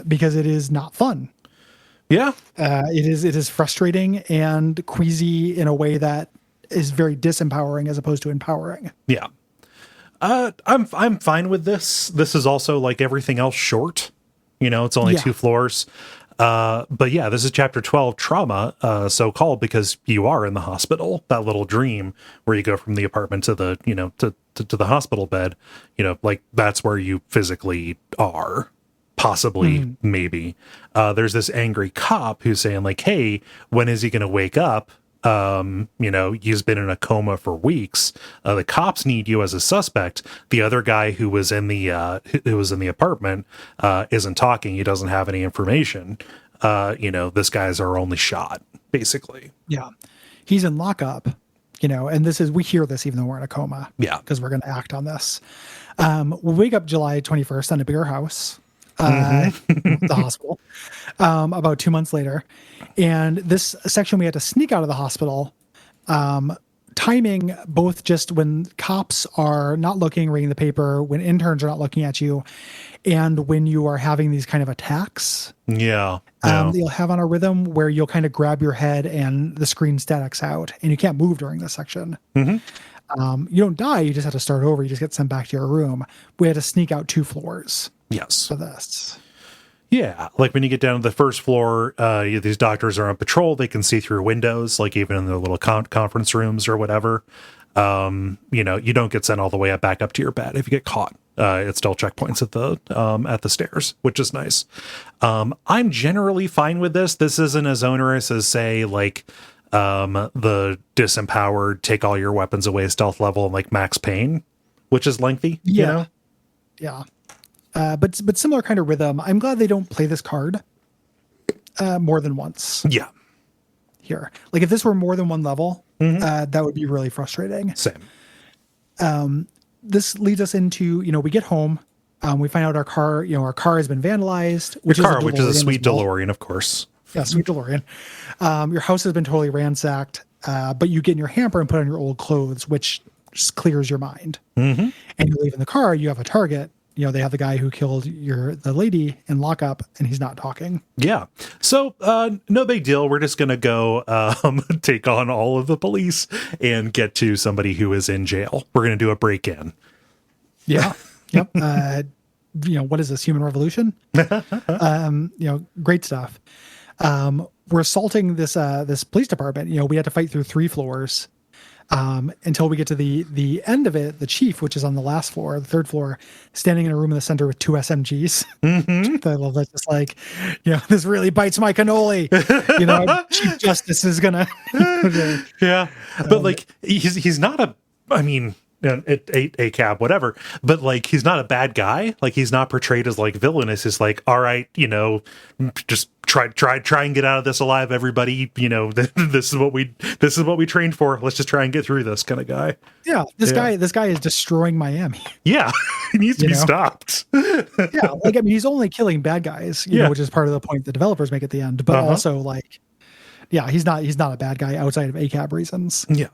because it is not fun. It is frustrating and queasy in a way that is very disempowering as opposed to empowering. I'm fine with this. This is also, like everything else, short. It's only 2 floors. But yeah, this is chapter 12, trauma, so called because you are in the hospital. That little dream where you go from the apartment to the to the hospital bed, like that's where you physically are, possibly, maybe. There's this angry cop who's saying like, hey, when is he going to wake up? He's been in a coma for weeks. The cops need you as a suspect. The other guy who was in the apartment isn't talking. He doesn't have any information. This guy's our only shot, basically. Yeah. He's in lockup, and we hear this even though we're in a coma. Yeah. Because we're going to act on this. We'll wake up July 21st on a bigger house, the hospital, about 2 months later. And this section, we had to sneak out of the hospital, timing both just when cops are not looking, reading the paper, when interns are not looking at you, and when you are having these kind of attacks. Yeah. You'll have on a rhythm where you'll kind of grab your head and the screen statics out and you can't move during this section. You don't die. You just have to start over. You just get sent back to your room. We had to sneak out 2 floors. Yes. For this. Yeah. Like when you get down to the first floor, these doctors are on patrol. They can see through windows, like even in the little conference rooms or whatever. You don't get sent all the way back up to your bed if you get caught. It's still checkpoints at the stairs, which is nice. I'm generally fine with this. This isn't as onerous as, say, like the disempowered, take all your weapons away stealth level and like Max Payne, which is lengthy. Yeah. Yeah. But similar kind of rhythm. I'm glad they don't play this card more than once. Yeah. Here. Like if this were more than one level, that would be really frustrating. Same. This leads us into, we get home, we find out our car has been vandalized, which is a sweet DeLorean, of course. Yeah, sweet DeLorean. Your house has been totally ransacked, but you get in your hamper and put on your old clothes, which just clears your mind. And you leave in the car, you have a target. They have the guy who killed the lady in lockup, and he's not talking. Yeah. So no big deal. We're just going to go take on all of the police and get to somebody who is in jail. We're going to do a break-in. Yeah. Yep. What is this, Human Revolution? Great stuff. We're assaulting this police department. We had to fight through 3 floors. Until we get to the end of it, the chief, which is on the last floor, the 3rd floor, standing in a room in the center with 2 SMGs. I love that. Just like, this really bites my cannoli. Chief Justice is gonna. Yeah, but like he's not a cab, whatever. But like he's not a bad guy. Like he's not portrayed as like villainous. It's like, all right, just try and get out of this alive, everybody. This is what we trained for. Let's just try and get through this kind of guy. Yeah, this guy is destroying Miami. Yeah, he needs to be stopped. Yeah, he's only killing bad guys, which is part of the point the developers make at the end. But also, he's not a bad guy outside of ACAB reasons. Yeah.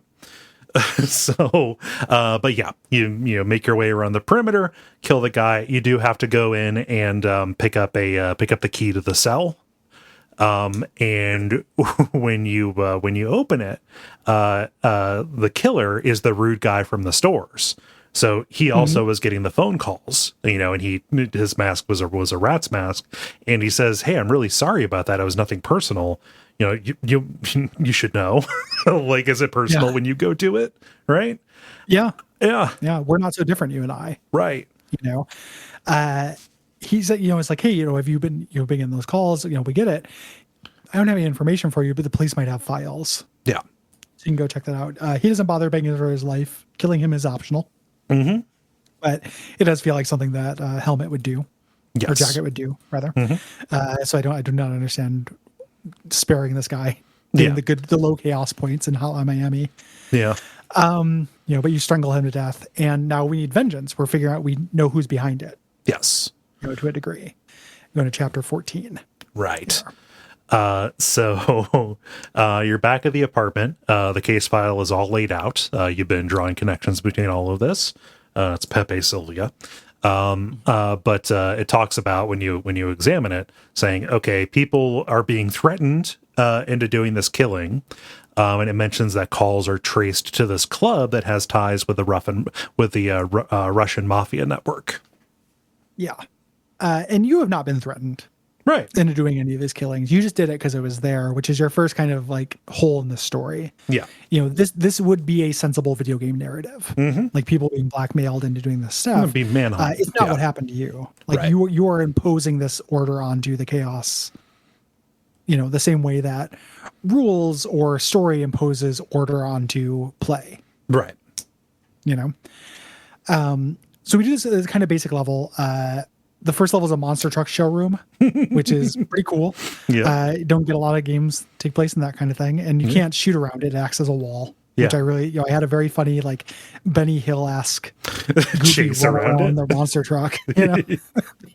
So, but yeah, you make your way around the perimeter, kill the guy. You do have to go in and pick up the key to the cell. And when you open it, the killer is the rude guy from the stores. So he also was getting the phone calls, and his mask was a rat's mask, and he says, "Hey, I'm really sorry about that. It was nothing personal. You should know. Like, is it personal when you go do it, right?" Yeah, yeah. We're not so different, you and I, right? He said, it's like, hey, have you been being in those calls? We get it. I don't have any information for you, but the police might have files. Yeah. So you can go check that out. He doesn't bother begging for his life. Killing him is optional. But it does feel like something that Helmet would do. Yes. Or Jacket would do, rather. So I do not understand sparing this guy. Getting the low chaos points in Hotline Miami. Yeah. But you strangle him to death. And now we need vengeance. We're figuring out, we know who's behind it. Yes. To a degree. Going to chapter 14. Right. So you're back at the apartment. The case file is all laid out. You've been drawing connections between all of this. It's Pepe Sylvia. But it talks about when you examine it, saying, okay, people are being threatened into doing this killing. And it mentions that calls are traced to this club that has ties with the Russian mafia network. Yeah. And you have not been threatened. Right. into doing any of his killings. You just did it because it was there, which is your first kind of like hole in the story. Yeah. You know, this would be a sensible video game narrative, like people being blackmailed into doing this stuff. Be manhunt. It's not what happened to you. Like Right. you are imposing this order onto the chaos. You know, the same way that rules or story imposes order onto play. Right. You know, so we do this at this kind of basic level. The first level is a monster truck showroom, which is pretty cool. Yeah. Don't get a lot of games take place in that kind of thing, and you can't shoot around it. It acts as a wall, which Yeah. I really, I had a very funny like Benny Hill-esque Chase around it. the monster truck, you know,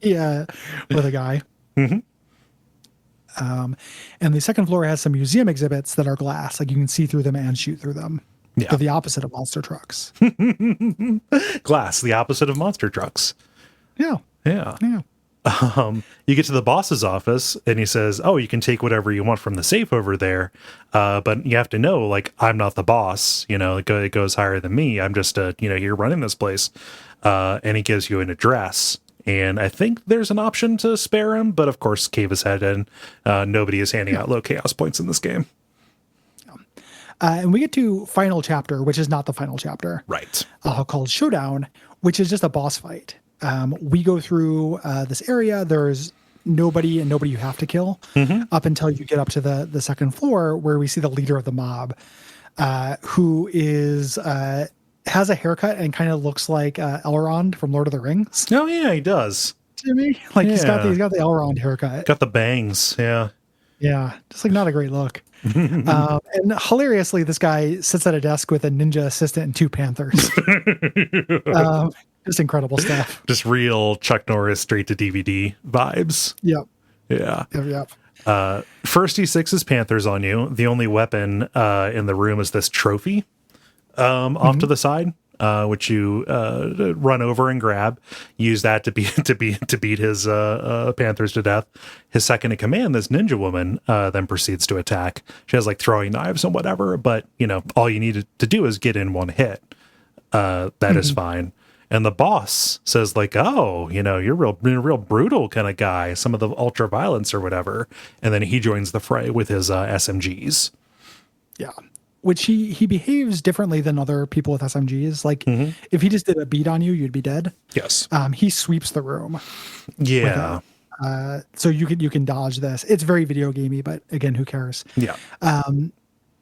yeah, with a guy. And the second floor has some museum exhibits that are glass, like you can see through them and shoot through them. Yeah. They're the opposite of monster trucks. Glass, the opposite of monster trucks. Yeah. Yeah. Yeah. You get to the boss's office and he says, "Oh, you can take whatever you want from the safe over there. But you have to know, like, I'm not the boss, you know, it goes higher than me. I'm just, here running this place." And he gives you an address. And I think there's an option to spare him, but of course, cave his head in. Nobody is handing out low chaos points in this game. And we get to final chapter, which is not the final chapter. Right. Called Showdown, which is just a boss fight. We go through this area. There's nobody you have to kill up until you get up to the second floor, where we see the leader of the mob, who is has a haircut and kind of looks like Elrond from Lord of the Rings. Oh yeah, he does. To me, like he's got Yeah. the Elrond haircut. Got the bangs. Yeah. Yeah, just like not a great look. And hilariously, this guy sits at a desk with a ninja assistant and two panthers. Just incredible stuff. Just real Chuck Norris straight to DVD vibes. Yep. Yeah. Yep. First he sixes panthers on you. The only weapon in the room is this trophy off to the side, which you run over and grab. Use that to beat his panthers to death. His second in command, this ninja woman, then proceeds to attack. She has like throwing knives and whatever, but all you need to do is get in one hit. That is fine. And the boss says like, "Oh, you're real brutal kind of guy. Some of the ultra violence or whatever." And then he joins the fray with his SMGs. Yeah. Which he behaves differently than other people with SMGs. Like if he just did a beat on you, you'd be dead. Yes. He sweeps the room. Yeah. So you can dodge this. It's very video gamey, but again, who cares? Yeah.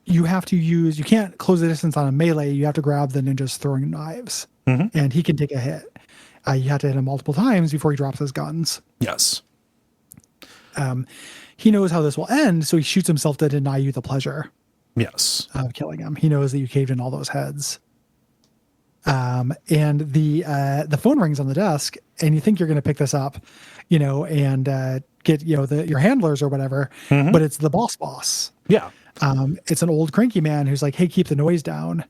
You can't close the distance on a melee. You have to grab the ninja's throwing knives, and he can take a hit. You have to hit him multiple times before he drops his guns. Yes. He knows how this will end, so he shoots himself to deny you the pleasure Yes. of killing him. He knows that you caved in all those heads. And the phone rings on the desk, and you think you're going to pick this up, and get your handlers or whatever, but it's the boss. Yeah. It's an old cranky man who's like, "Hey, keep the noise down.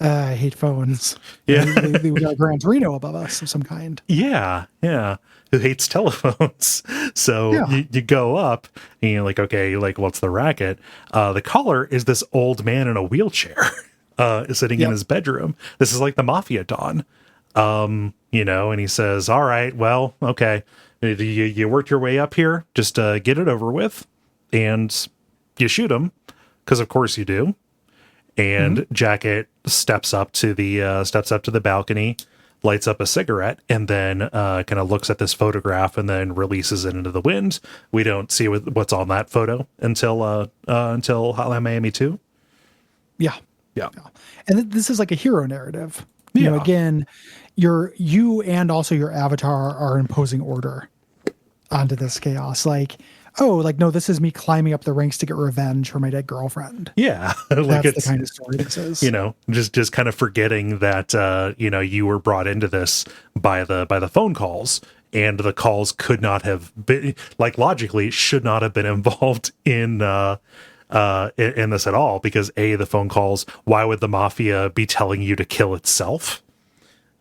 I hate phones." Yeah. We got a Gran Torino above us of some kind. Yeah. Yeah. Who hates telephones. So Yeah. you go up and you're like, okay, like what's the racket? The caller is this old man in a wheelchair, sitting in his bedroom. This is like the Mafia Don. And he says, "All right, well, okay. You worked your way up here. Just get it over with." And you shoot him, because of course you do. And Jacket steps up to the balcony, lights up a cigarette, and then kind of looks at this photograph and then releases it into the wind. We don't see what's on that photo until Hotline Miami 2. Yeah. Yeah. And this is like a hero narrative. Yeah. Again, you and also your avatar are imposing order onto this chaos. Like, no, this is me climbing up the ranks to get revenge for my dead girlfriend. Yeah. Like That's the kind of story this is. Just kind of forgetting that you were brought into this by the phone calls, and the calls could not have been, like, logically should not have been involved in this at all, because the phone calls, why would the mafia be telling you to kill itself?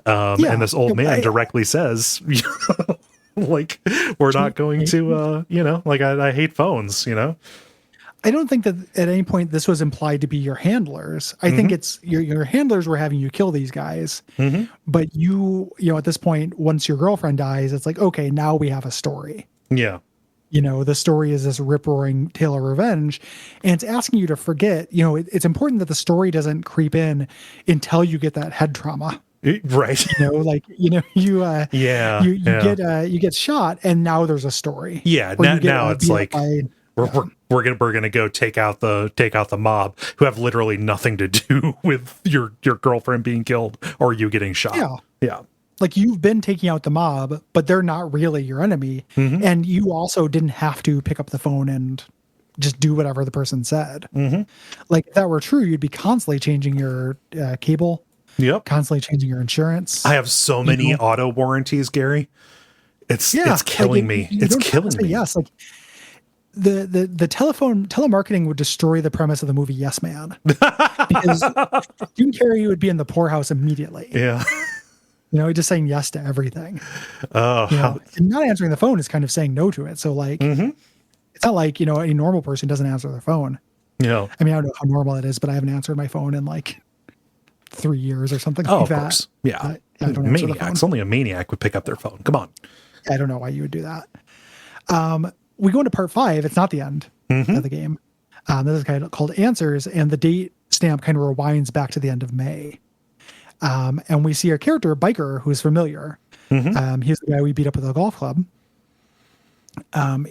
And this old man directly says, like, we're not going to, I hate phones, I don't think that at any point this was implied to be your handlers. I think it's your handlers were having you kill these guys. But you at this point, once your girlfriend dies, it's like, okay, now we have a story. Yeah. The story is this rip-roaring tale of revenge, and it's asking you to forget. It's important that the story doesn't creep in until you get that head trauma. Right. Yeah. You get shot, and now there's a story. Yeah. Or you get Now it's beat up like by, we're gonna go take out the mob who have literally nothing to do with your girlfriend being killed or you getting shot. yeah. Yeah. Like, you've been taking out the mob, but they're not really your enemy. Mm-hmm. And you also didn't have to pick up the phone and just do whatever the person said. Mm-hmm. Like, if that were true, you'd be constantly changing your cable, Yep. constantly changing your insurance. I have so many auto warranties, Gary. It's killing me. It's killing me. Yes. Like, the telemarketing would destroy the premise of the movie Yes Man. Because Jim Carrey would be in the poorhouse immediately. Yeah. Just saying yes to everything. Oh, and not answering the phone is kind of saying no to it. So, like, it's not like, any normal person doesn't answer their phone. yeah. I mean, I don't know how normal it is, but I haven't answered my phone in like 3 years or something Oh, like of that. course. Yeah. I don't answer the Maniacs. phone. Only a maniac would pick up their phone. Come on. I don't know why you would do that. We go into part 5. It's not the end of the game. This is kind of called Answers, and the date stamp kind of rewinds back to the end of May. And we see a character, Biker, who's familiar. He's the guy we beat up at the golf club.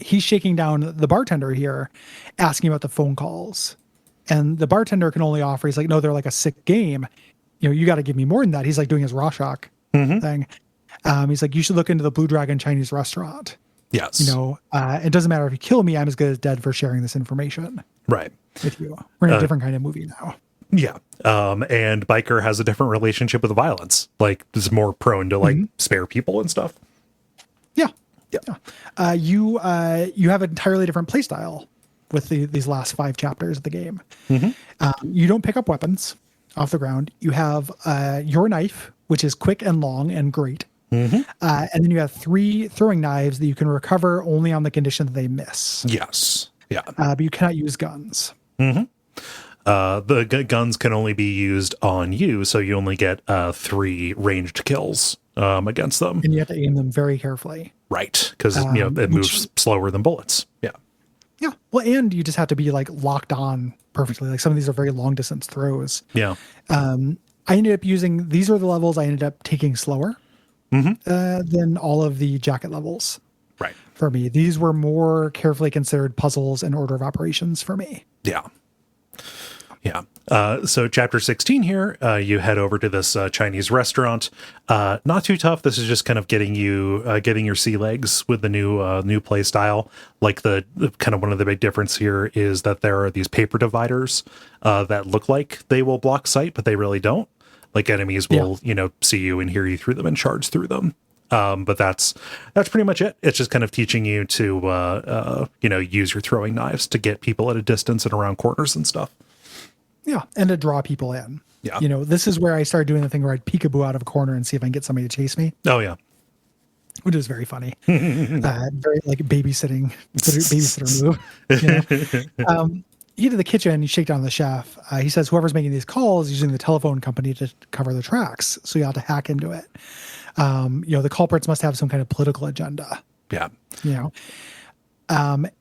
He's shaking down the bartender here, asking about the phone calls. And the bartender can only offer, he's like, no, they're like a sick game. You got to give me more than that. He's like doing his Rorschach thing. He's like, you should look into the Blue Dragon Chinese restaurant. Yes. It doesn't matter if you kill me, I'm as good as dead for sharing this information Right. with you. We're in a different kind of movie now. Yeah. And Biker has a different relationship with violence. Like, is more prone to like spare people and stuff. Yeah. You have an entirely different play style with these last 5 chapters of the game. You don't pick up weapons off the ground. You have your knife, which is quick and long and great. And then you have 3 throwing knives that you can recover only on the condition that they miss. Yes. Yeah. But you cannot use guns. The guns can only be used on you, so you only get 3 ranged kills against them. And you have to aim them very carefully. Right. Because it moves slower than bullets. Yeah. Yeah. Well, and you just have to be like locked on perfectly. Like, some of these are very long distance throws. Yeah. I ended up these are the levels I ended up taking slower than all of the jacket levels. Right. For me, these were more carefully considered puzzles and order of operations for me. Yeah. Yeah. So chapter 16 here, you head over to this Chinese restaurant. Not too tough. This is just kind of getting your sea legs with the new play style. Like the kind of one of the big difference here is that there are these paper dividers that look like they will block sight, but they really don't. Like, enemies will, see you and hear you through them and charge through them. But that's pretty much it. It's just kind of teaching you to, use your throwing knives to get people at a distance and around corners and stuff. Yeah. And to draw people in. Yeah. This is where I started doing the thing where I'd peekaboo out of a corner and see if I can get somebody to chase me. Oh, yeah. Which is very funny. Very like babysitter move. You get to the kitchen, you shake down the chef. He says, whoever's making these calls is using the telephone company to cover the tracks. So you have to hack into it. The culprits must have some kind of political agenda. Yeah.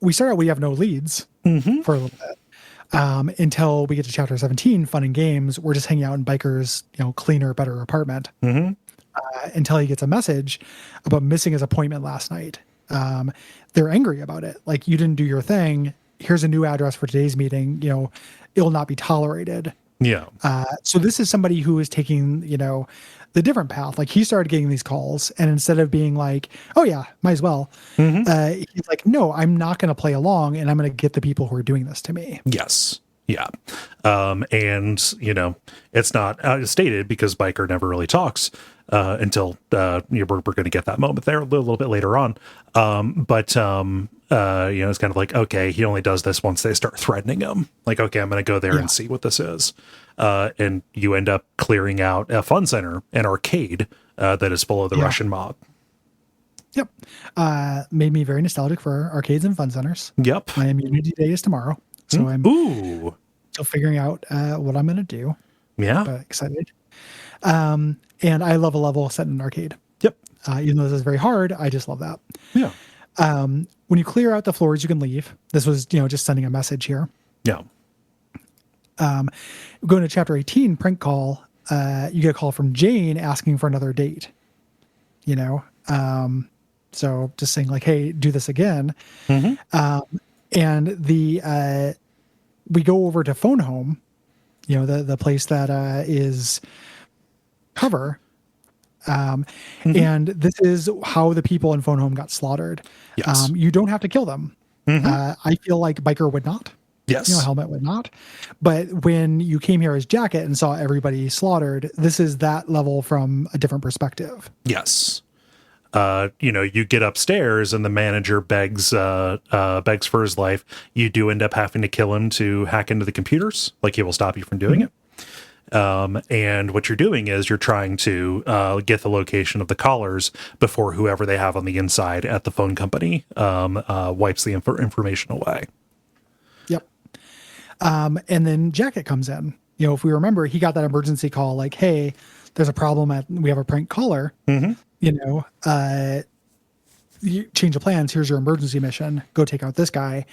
We start out, we have no leads for a little bit. Until we get to chapter 17, fun and games. We're just hanging out in Biker's, cleaner, better apartment. Until he gets a message about missing his appointment last night. They're angry about it. Like, you didn't do your thing. Here's a new address for today's meeting. It'll not be tolerated. Yeah. So this is somebody who is taking, the different path. Like, he started getting these calls, and instead of being like, oh yeah, might as well, he's like, no, I'm not going to play along, and I'm going to get the people who are doing this to me. Yes. Yeah. And, it's not stated because Biker never really talks until we're going to get that moment there a little bit later on. But it's kind of like, okay, he only does this once they start threatening him. Like, okay, I'm going to go there and see what this is. And you end up clearing out a fun center, an arcade that is full of the Russian mob. Yep. Made me very nostalgic for arcades and fun centers. Yep. My immunity day is tomorrow. So I'm still figuring out what I'm going to do. Yeah. But excited. And I love a level set in an arcade. Yep. Even though this is very hard, I just love that. Yeah. when you clear out the floors, you can leave. This was, just sending a message here. Yeah. Going to chapter 18, prank call. You get a call from Jane asking for another date. So just saying like, hey, do this again. And we go over to Phone Home, the place that is cover. And this is how the people in Phone Home got slaughtered. Yes. You don't have to kill them. I feel like Biker would not. Yes. Helmet would not. But when you came here as Jacket and saw everybody slaughtered, this is that level from a different perspective. Yes. You get upstairs and the manager begs for his life. You do end up having to kill him to hack into the computers. Like, he will stop you from doing it. And what you're doing is you're trying to get the location of the callers before whoever they have on the inside at the phone company wipes the information away. Yep. And then Jacket comes in. If we remember, he got that emergency call like, hey, there's a problem we have a prank caller. You change the plans. Here's your emergency mission. Go take out this guy.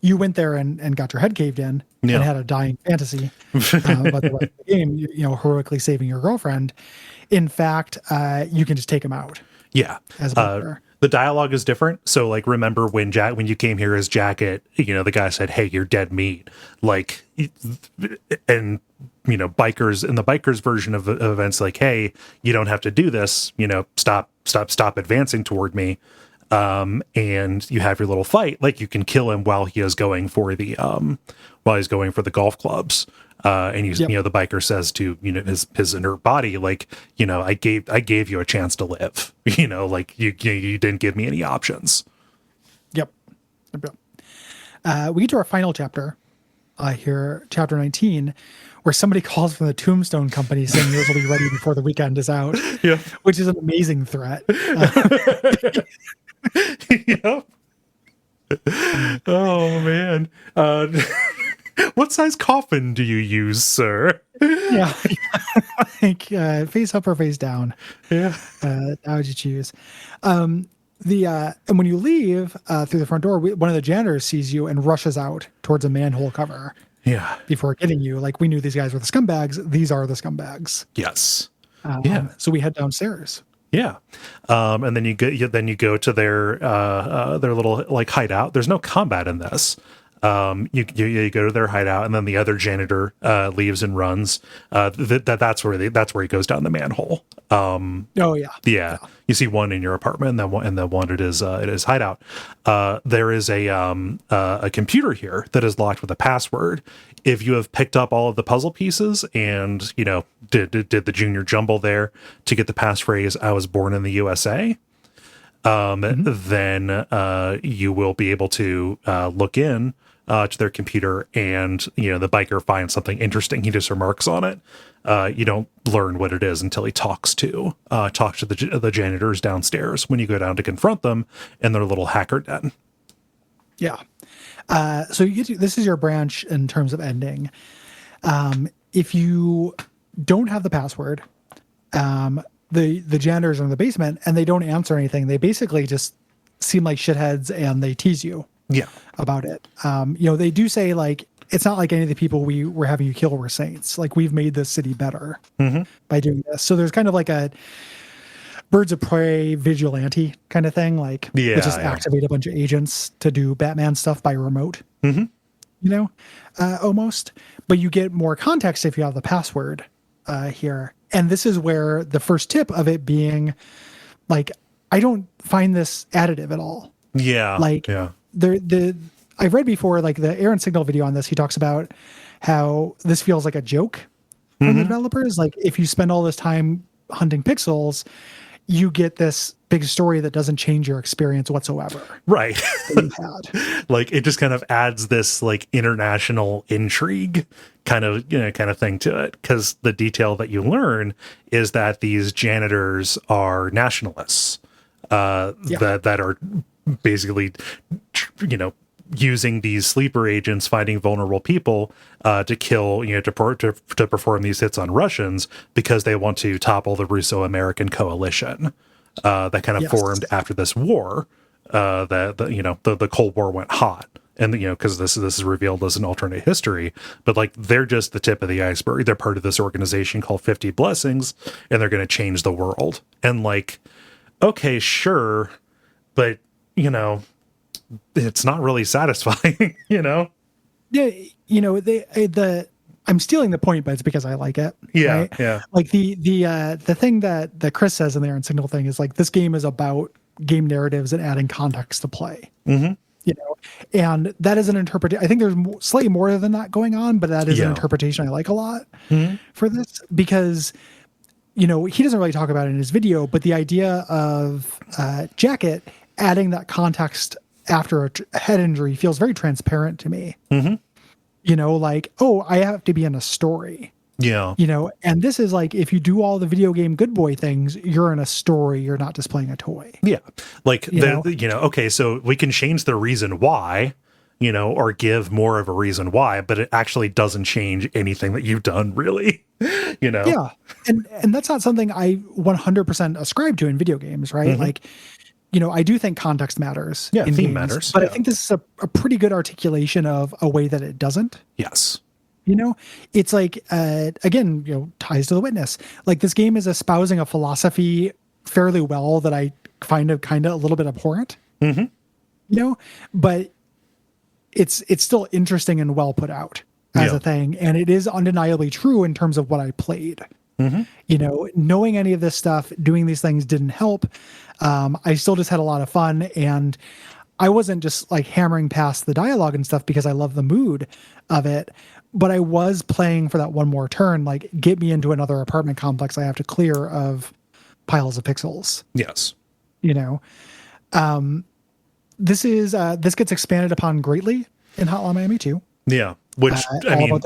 You went there and got your head caved in and had a dying fantasy about the rest of the game, heroically saving your girlfriend. In fact, you can just take him out. Yeah. As a Biker. The dialogue is different. So, like, remember when you came here as Jacket, the guy said, hey, you're dead meat. Like, and, bikers in the bikers version of events, like, hey, you don't have to do this, stop advancing toward me. And you have your little fight, like you can kill him while he is going for the golf clubs. And the biker says to, his inert body, like, I gave you a chance to live, like you didn't give me any options. Yep. We get to our final chapter here, chapter 19, where somebody calls from the Tombstone Company saying yours will be ready before the weekend is out. Yeah. Which is an amazing threat. Yep. Oh man. What size coffin do you use, sir? Yeah. Like, face up or face down. Yeah. How would you choose? And when you leave through the front door, one of the janitors sees you and rushes out towards a manhole cover. Yeah. Before getting you, like, we knew these guys were the scumbags. These are the scumbags. Yes. So we head downstairs. Yeah. And then you go to their little like hideout. There's no combat in this. You go to their hideout, and then the other janitor leaves and runs. That's where he goes down the manhole. Yeah. You see one in your apartment, and then one at his hideout. There is a computer here that is locked with a password. If you have picked up all of the puzzle pieces and did the junior jumble there to get the passphrase "I was born in the USA," then you will be able to look in to their computer, and the biker finds something interesting. He just remarks on it. You don't learn what it is until he talks to the janitors downstairs when you go down to confront them in their little hacker den. Yeah. So this is your branch in terms of ending. If you don't have the password, the janitors are in the basement and they don't answer anything. They basically just seem like shitheads and they tease you. Yeah. About it. They do say, like, it's not like any of the people we were having you kill were saints. Like, we've made this city better by doing this. So there's kind of like a Birds of Prey vigilante kind of thing. Like, we just activate a bunch of agents to do Batman stuff by remote, almost. But you get more context if you have the password here. And this is where the first tip of it being, like, I don't find this additive at all. Yeah. Like, I've read before, like the Aaron Signal video on this, he talks about how this feels like a joke from the developers. Like, if you spend all this time hunting pixels, you get this big story that doesn't change your experience whatsoever. Right. That you've had. Like, it just kind of adds this like international intrigue kind of thing to it. 'Cause the detail that you learn is that these janitors are nationalists, that are basically, using these sleeper agents, finding vulnerable people to kill, to perform these hits on Russians because they want to topple the Russo-American coalition that kind of formed after this war. that the Cold War went hot. And because this is revealed as an alternate history, but like they're just the tip of the iceberg. They're part of this organization called 50 Blessings, and they're going to change the world. And like, okay, sure, but it's not really satisfying. Yeah, I'm stealing the point, but it's because I like it. Yeah, right? yeah. Like the thing that Chris says in the Iron Signal thing is like this game is about game narratives and adding context to play. Mm-hmm. And that is an interpretation. I think there's slightly more than that going on, but that is an interpretation I like a lot for this because, he doesn't really talk about it in his video, but the idea of Jacket adding that context after a head injury feels very transparent to me. Mm-hmm. Like, oh, I have to be in a story. Yeah. And this is like, if you do all the video game good boy things, you're in a story, you're not displaying a toy. Yeah. Like, okay, so we can change the reason why, or give more of a reason why, but it actually doesn't change anything that you've done, really. Yeah. And that's not something I 100% ascribe to in video games, right? Mm-hmm. Like, I do think context matters. Yeah, in theme games, matters. But I think this is a pretty good articulation of a way that it doesn't. Yes. It's like, again, ties to The Witness. Like this game is espousing a philosophy fairly well that I find kind of a little bit abhorrent, but it's still interesting and well put out as a thing. And it is undeniably true in terms of what I played. Mm-hmm. Knowing any of this stuff, doing these things didn't help. I still just had a lot of fun, and I wasn't just like hammering past the dialogue and stuff because I love the mood of it. But I was playing for that one more turn, like get me into another apartment complex I have to clear of piles of pixels. Yes. This gets expanded upon greatly in Hotline Miami 2. Yeah. Which, I mean,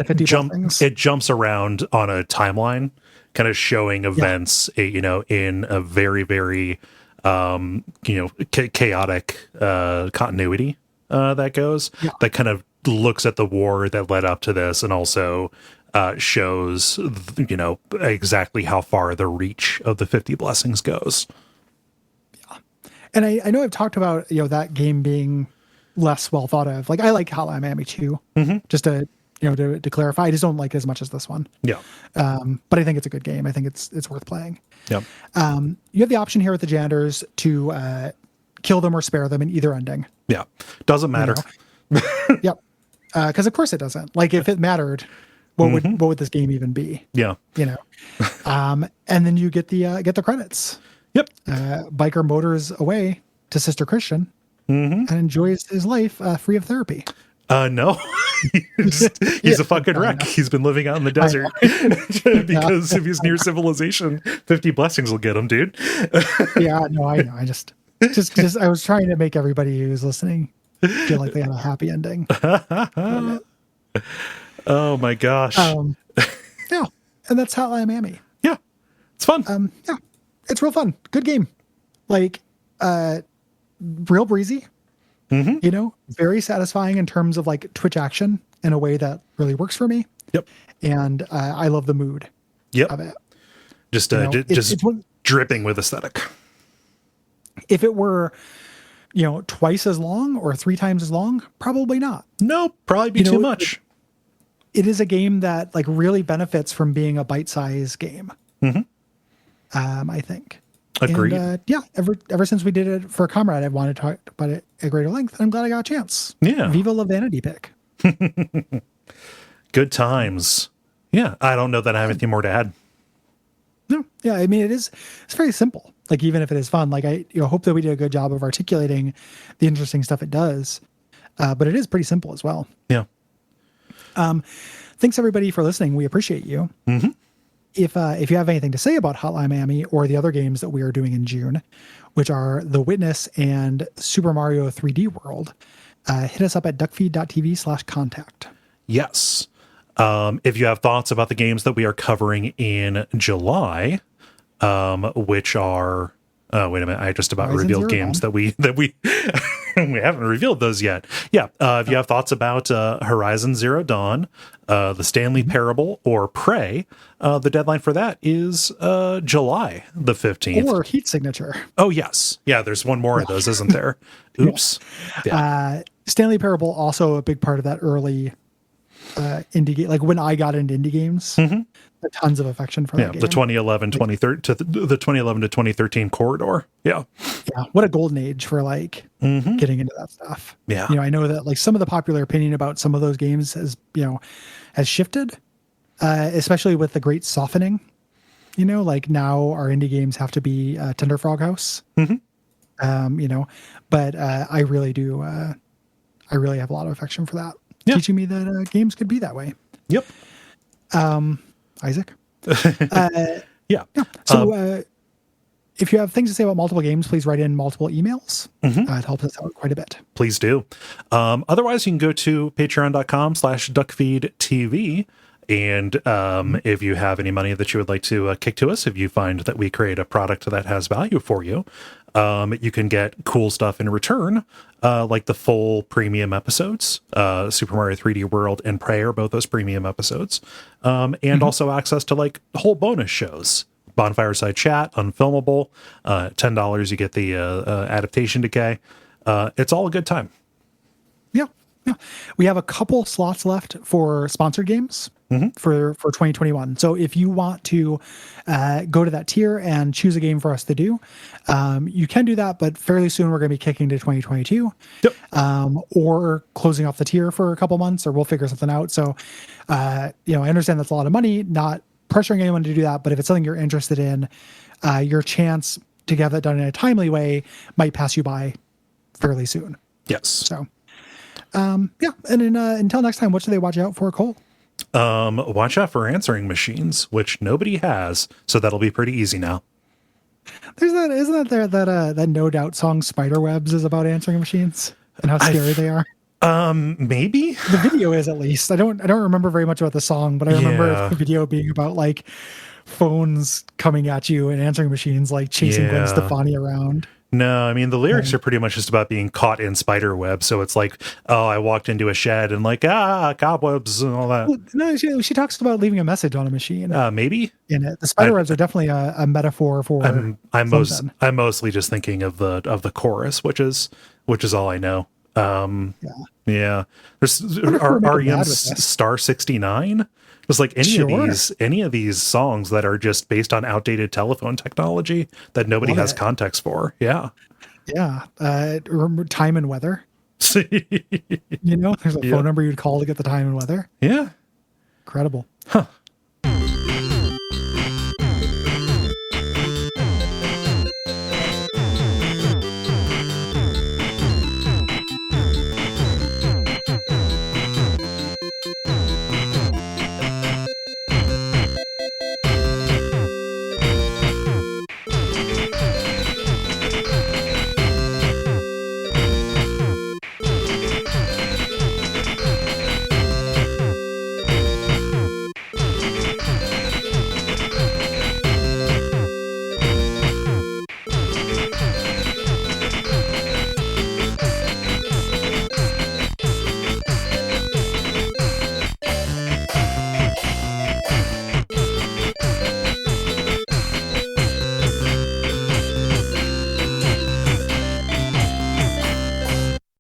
it jumps around on a timeline, kind of showing events, in a very, very, chaotic continuity that goes, that kind of looks at the war that led up to this and also shows, exactly how far the reach of the 50 Blessings goes. Yeah. And I know I've talked about, that game being less well thought of. Like I like Hotline Miami 2, just to clarify. I just don't like it as much as this one. Yeah. But I think it's a good game. I think it's worth playing. Yep. You have the option here with the janitors to kill them or spare them in either ending. Yeah. Doesn't matter. Yep. Because of course it doesn't. Like if it mattered, what would this game even be? Yeah. And then you get the credits. Yep. Biker motors away to Sister Christian and enjoys his life free of therapy. No, he's a fucking wreck. He's been living out in the desert because if he's near civilization, 50 Blessings will get him, dude. Yeah, no, I know. I just I was trying to make everybody who's listening feel like they had a happy ending. Oh my gosh. Yeah. And that's Hotline Miami. Yeah. It's fun. Yeah. It's real fun. Good game. Like, real breezy. Very satisfying in terms of like Twitch action in a way that really works for me. Yep. And I love the mood of it. Just it's dripping with aesthetic. If it were, twice as long or 3 times as long, probably not. No, probably be too much. It is a game that like really benefits from being a bite-sized game. I think. Agreed. And, ever since we did it for Comrade, I've wanted to talk about it at greater length. And I'm glad I got a chance. Yeah. Viva la vanity pick. Good times. Yeah. I don't know that I have anything more to add. No. Yeah. I mean, it's very simple. Like, even if it is fun, like I hope that we did a good job of articulating the interesting stuff it does. But it is pretty simple as well. Yeah. Thanks everybody for listening. We appreciate you. If you have anything to say about Hotline Miami or the other games that we are doing in June, which are The Witness and Super Mario 3D World, hit us up at duckfeed.tv/contact. Yes. If you have thoughts about the games that we are covering in July, which are, wait a minute, I just about revealed games that we We haven't revealed those yet. Yeah, if you have thoughts about Horizon Zero Dawn, the Stanley Parable, or Prey, the deadline for that is July the 15th. Or Heat Signature. Oh, yes. Yeah, there's one more of those, isn't there? Oops. Yeah. Stanley Parable, also a big part of that early indie game. Like when I got into indie games, tons of affection for that game. The 2011 2013 to the 2011 to 2013 corridor. Yeah. Yeah, what a golden age for like getting into that stuff. Yeah. I know that like some of the popular opinion about some of those games has shifted, especially with the great softening. Like now our indie games have to be Tender Frog House. But I really do. I really have a lot of affection for that. Yeah. Teaching me that games could be that way. Yep. Isaac. Yeah. So if you have things to say about multiple games, please write in multiple emails. It helps us out quite a bit. Please do. Otherwise, you can go to patreon.com/Duckfeed.tv. And if you have any money that you would like to kick to us, if you find that we create a product that has value for you, you can get cool stuff in return, like the full premium episodes, Super Mario 3D World and Prey are both those premium episodes, and also access to like whole bonus shows. Bonfireside Chat, Unfilmable, $10 you get the adaptation decay. It's all a good time. Yeah. We have a couple slots left for sponsored games for 2021. So if you want to go to that tier and choose a game for us to do, you can do that, but fairly soon we're going to be kicking to 2022. Yep. Or closing off the tier for a couple months, or we'll figure something out. So, I understand that's a lot of money, not pressuring anyone to do that, but if it's something you're interested in, your chance to have that done in a timely way might pass you by fairly soon. Yes. So, and then, until next time, what should they watch out for, Cole? Watch out for answering machines, which nobody has, so that'll be pretty easy now. Isn't that No Doubt song Spiderwebs is about answering machines and how scary they are? Maybe the video is, at least. I don't remember very much about the song, but I remember the video being about like phones coming at you and answering machines like chasing Gwen Stefani around. No, I mean the lyrics are pretty much just about being caught in spider web. So it's like, oh, I walked into a shed and like cobwebs and all that. Well, no, she talks about leaving a message on a machine. Maybe in it, the spider webs are definitely a metaphor for. I'm mostly just thinking of the chorus, which is all I know. Yeah. There's REM's Star 69. It's like any of these songs that are just based on outdated telephone technology that nobody has context for. Yeah. Yeah. Remember time and weather? There's a phone number you'd call to get the time and weather. Yeah. Incredible. Huh.